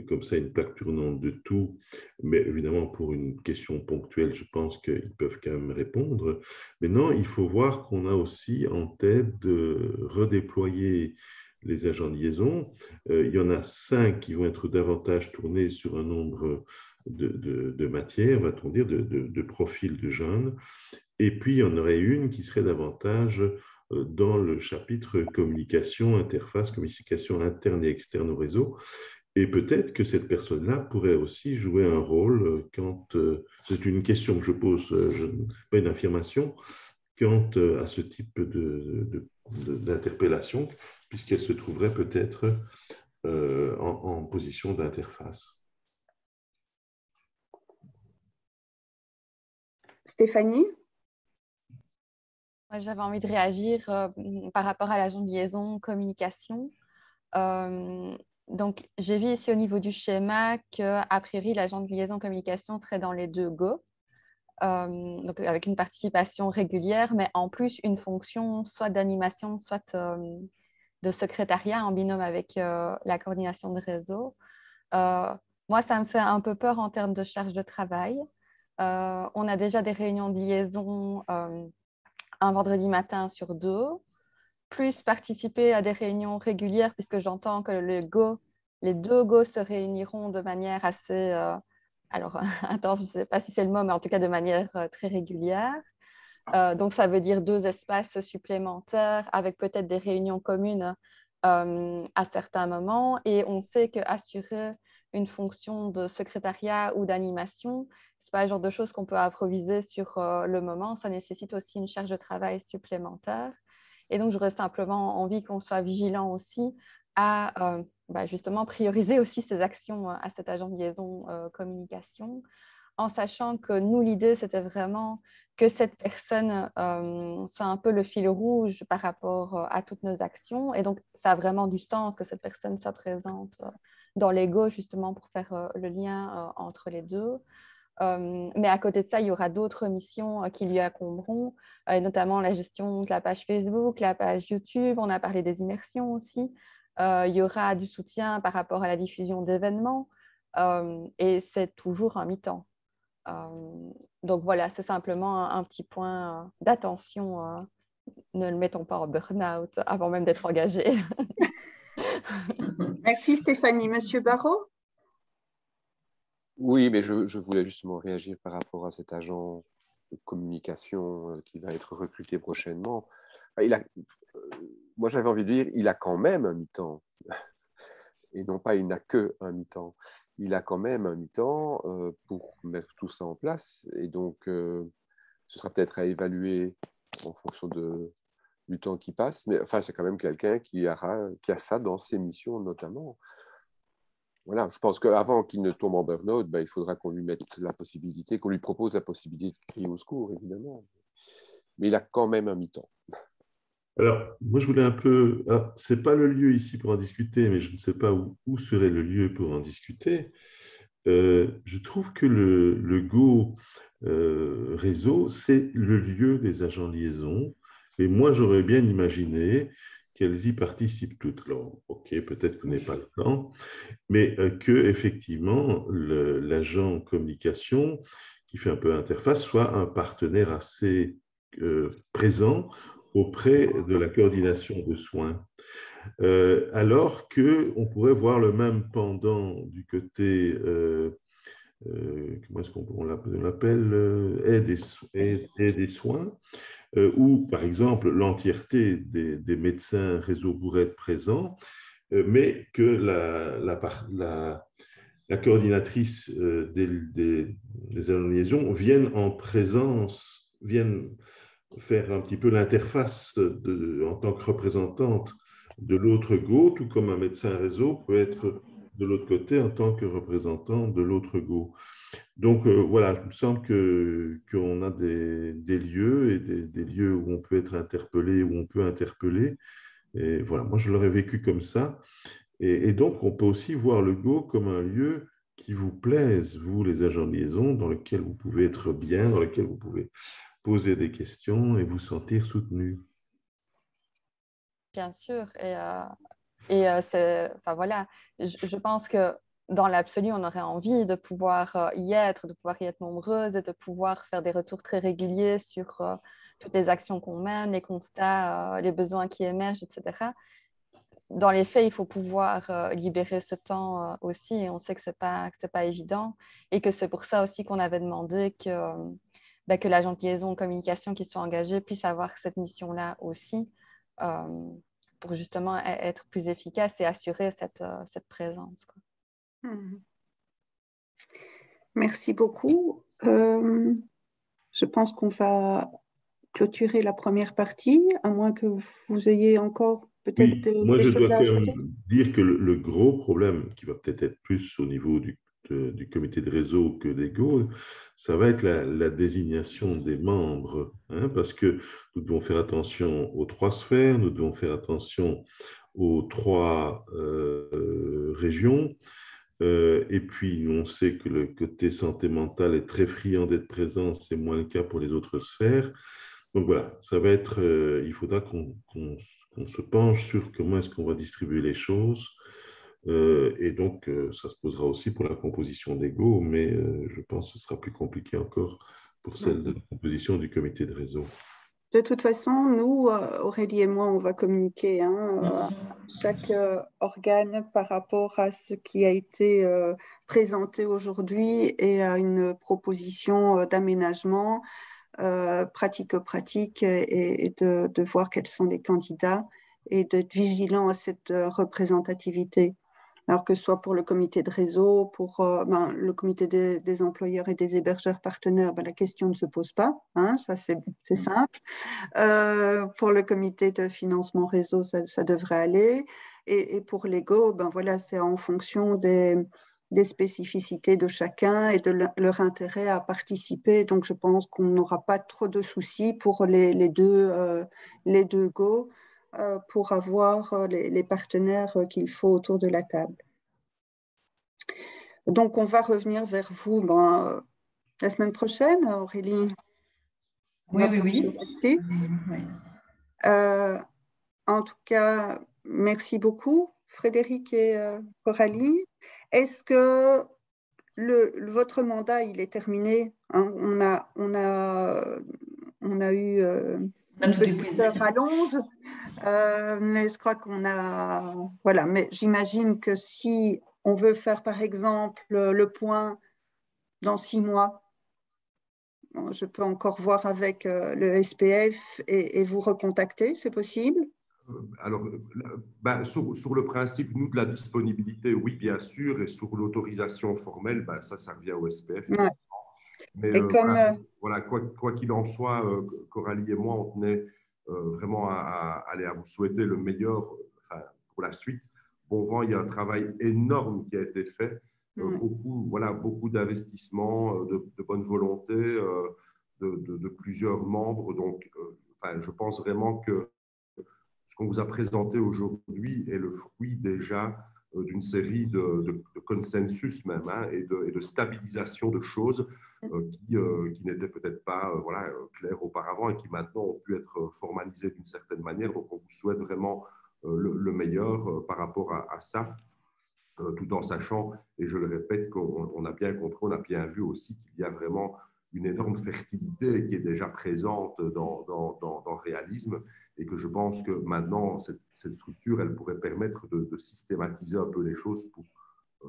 comme ça une plaque tournante de tout, mais évidemment pour une question ponctuelle, je pense qu'ils peuvent quand même répondre. Maintenant, il faut voir qu'on a aussi en tête de redéployer les agents de liaison. Il y en a 5 qui vont être davantage tournés sur un nombre de matières, va-t-on dire, de profils de jeunes. Et puis, il y en aurait une qui serait davantage dans le chapitre communication, interface, communication interne et externe au réseau. Et peut-être que cette personne-là pourrait aussi jouer un rôle quand, c'est une question que je pose, pas une affirmation, quant à ce type d'interpellation, puisqu'elle se trouverait peut-être en position d'interface. Stéphanie? J'avais envie de réagir par rapport à l'agent de liaison communication. Donc, j'ai vu ici au niveau du schéma qu'a priori, l'agent de liaison communication serait dans les 2 Go, donc avec une participation régulière, mais en plus une fonction soit d'animation, soit de secrétariat en binôme avec la coordination de réseau. Moi, ça me fait un peu peur en termes de charge de travail. On a déjà des réunions de liaison un vendredi matin sur 2, plus participer à des réunions régulières, puisque j'entends que les 2 Go se réuniront de manière assez, alors intense, je ne sais pas si c'est le mot, mais en tout cas de manière très régulière. Donc, ça veut dire 2 espaces supplémentaires avec peut-être des réunions communes à certains moments. Et on sait qu'assurer une fonction de secrétariat ou d'animation, ce n'est pas le genre de choses qu'on peut improviser sur le moment. Ça nécessite aussi une charge de travail supplémentaire. Et donc, j'aurais simplement envie qu'on soit vigilant aussi à justement prioriser aussi ces actions à cet agent de liaison communication, en sachant que nous, l'idée, c'était vraiment que cette personne soit un peu le fil rouge par rapport à toutes nos actions. Et donc, ça a vraiment du sens que cette personne soit présente dans l'ego, justement, pour faire le lien entre les 2. Mais à côté de ça, il y aura d'autres missions qui lui incomberont, notamment la gestion de la page Facebook, la page YouTube. On a parlé des immersions aussi. Il y aura du soutien par rapport à la diffusion d'événements. Et c'est toujours un mi-temps. Donc voilà, c'est simplement un petit point d'attention. Ne le mettons pas en burn-out avant même d'être engagé. Merci Stéphanie. Monsieur Barrault? Oui, mais je voulais justement réagir par rapport à cet agent de communication qui va être recruté prochainement. Moi, j'avais envie de dire, il a quand même un mi-temps. Et non pas il n'a que un mi-temps. Il a quand même un mi-temps pour mettre tout ça en place. Et donc, ce sera peut-être à évaluer en fonction du temps qui passe. Mais enfin, c'est quand même quelqu'un qui a ça dans ses missions notamment. Voilà, je pense qu'avant qu'il ne tombe en burn-out, il faudra qu'on lui mette la possibilité, qu'on lui propose la possibilité de crier au secours, évidemment. Mais il a quand même un mi-temps. Alors, moi, je voulais un peu... Ce n'est pas le lieu ici pour en discuter, mais je ne sais pas où serait le lieu pour en discuter. Je trouve que le Go réseau, c'est le lieu des agents de liaison. Et moi, j'aurais bien imaginé qu'elles y participent toutes. Alors, OK, peut-être qu'on n'est pas le temps, mais que effectivement l'agent communication qui fait un peu interface soit un partenaire assez présent auprès de la coordination de soins. Alors qu'on pourrait voir le même pendant du côté comment est-ce qu'on l'appelle, aide et soins, où, par exemple, l'entièreté des médecins réseau pourrait être présent, mais que la coordinatrice des agents de liaison vienne en présence, vienne faire un petit peu l'interface en tant que représentante de l'autre GO, tout comme un médecin réseau peut être de l'autre côté en tant que représentant de l'autre GO. Donc voilà, il me semble qu'on a des lieux et des lieux où on peut être interpellé, où on peut interpeller. Et voilà, moi je l'aurais vécu comme ça. Et donc on peut aussi voir le GO comme un lieu qui vous plaise, vous les agents de liaison, dans lequel vous pouvez être bien, dans lequel vous pouvez poser des questions et vous sentir soutenu. Bien sûr. Enfin, voilà, je pense que dans l'absolu, on aurait envie de pouvoir y être, de pouvoir y être nombreuses et de pouvoir faire des retours très réguliers sur toutes les actions qu'on mène, les constats, les besoins qui émergent, etc. Dans les faits, il faut pouvoir libérer ce temps aussi, et on sait que ce n'est pas évident, et que c'est pour ça aussi qu'on avait demandé que l'agent de liaison communication qui soit engagé puisse avoir cette mission-là aussi, pour justement être plus efficace et assurer cette présence, quoi. Merci beaucoup. Je pense qu'on va clôturer la première partie, à moins que vous ayez encore peut-être moi, des je choses dois à quand ajouter. même dire que le gros problème, qui va peut-être être plus au niveau du comité de réseau que des GO, ça va être la désignation des membres, hein, parce que nous devons faire attention aux 3 sphères, nous devons faire attention aux 3 régions, et puis on sait que le côté santé mentale est très friand d'être présent, c'est moins le cas pour les autres sphères. Donc voilà, ça va être, il faudra qu'on se penche sur comment est-ce qu'on va distribuer les choses. Et donc, ça se posera aussi pour la composition des GO, mais je pense que ce sera plus compliqué encore pour celle de la composition du comité de réseau. De toute façon, nous, Aurélie et moi, on va communiquer chaque organe par rapport à ce qui a été présenté aujourd'hui et à une proposition d'aménagement pratico-pratique et de voir quels sont les candidats et d'être vigilant à cette représentativité. Alors que ce soit pour le comité de réseau, pour le comité des employeurs et des hébergeurs partenaires, la question ne se pose pas, hein, ça c'est simple. Pour le comité de financement réseau, ça devrait aller. Et pour les GO, voilà, c'est en fonction des spécificités de chacun et de leur intérêt à participer. Donc, je pense qu'on n'aura pas trop de soucis pour les deux GO pour avoir les partenaires qu'il faut autour de la table. Donc, on va revenir vers vous la semaine prochaine, Aurélie. Oui. En tout cas, merci beaucoup, Frédéric et Coralie. Est-ce que votre mandat, il est terminé, hein? On a eu une petite rallonge, mais je crois qu'on a... Voilà, mais j'imagine que si on veut faire, par exemple, le point dans 6 mois, je peux encore voir avec le SPF et vous recontacter, c'est possible? Alors, sur le principe, nous, de la disponibilité, oui, bien sûr, et sur l'autorisation formelle, ça revient au SPF. Ouais. Mais voilà, quoi qu'il en soit, Coralie et moi, on tenait vraiment à vous souhaiter le meilleur pour la suite. Bon vent, il y a un travail énorme qui a été fait, beaucoup d'investissements, de bonne volonté de plusieurs membres. Donc, je pense vraiment que ce qu'on vous a présenté aujourd'hui est le fruit déjà d'une série de consensus même, hein, et de stabilisation de choses qui n'étaient peut-être pas claires auparavant et qui maintenant ont pu être formalisées d'une certaine manière. Donc, on vous souhaite vraiment le meilleur par rapport à ça, tout en sachant, et je le répète, qu'on a bien compris, on a bien vu aussi qu'il y a vraiment une énorme fertilité qui est déjà présente dans Réalisme, et que je pense que maintenant, cette structure, elle pourrait permettre de systématiser un peu les choses pour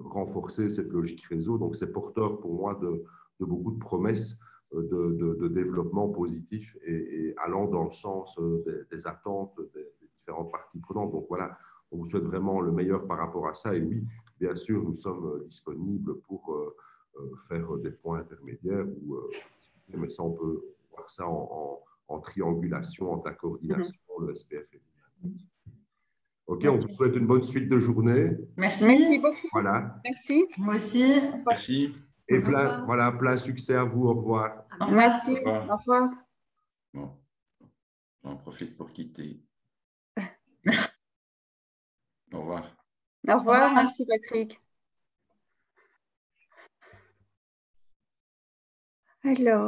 renforcer cette logique réseau. Donc, c'est porteur pour moi de beaucoup de promesses de développement positif et allant dans le sens des attentes des différentes parties prenantes. Donc, voilà, on vous souhaite vraiment le meilleur par rapport à ça. Et oui, bien sûr, nous sommes disponibles pour faire des points intermédiaires ou discuter, mais ça, on peut voir ça en triangulation entre la coordination, le SPF et OK, on vous souhaite une bonne suite de journée. Merci beaucoup. Voilà. Merci. Moi aussi. Merci. Et plein succès à vous. Au revoir. Merci. Au revoir. Au revoir. Bon, j'en profite pour quitter. Au revoir. Au revoir. Merci, Patrick. Alors.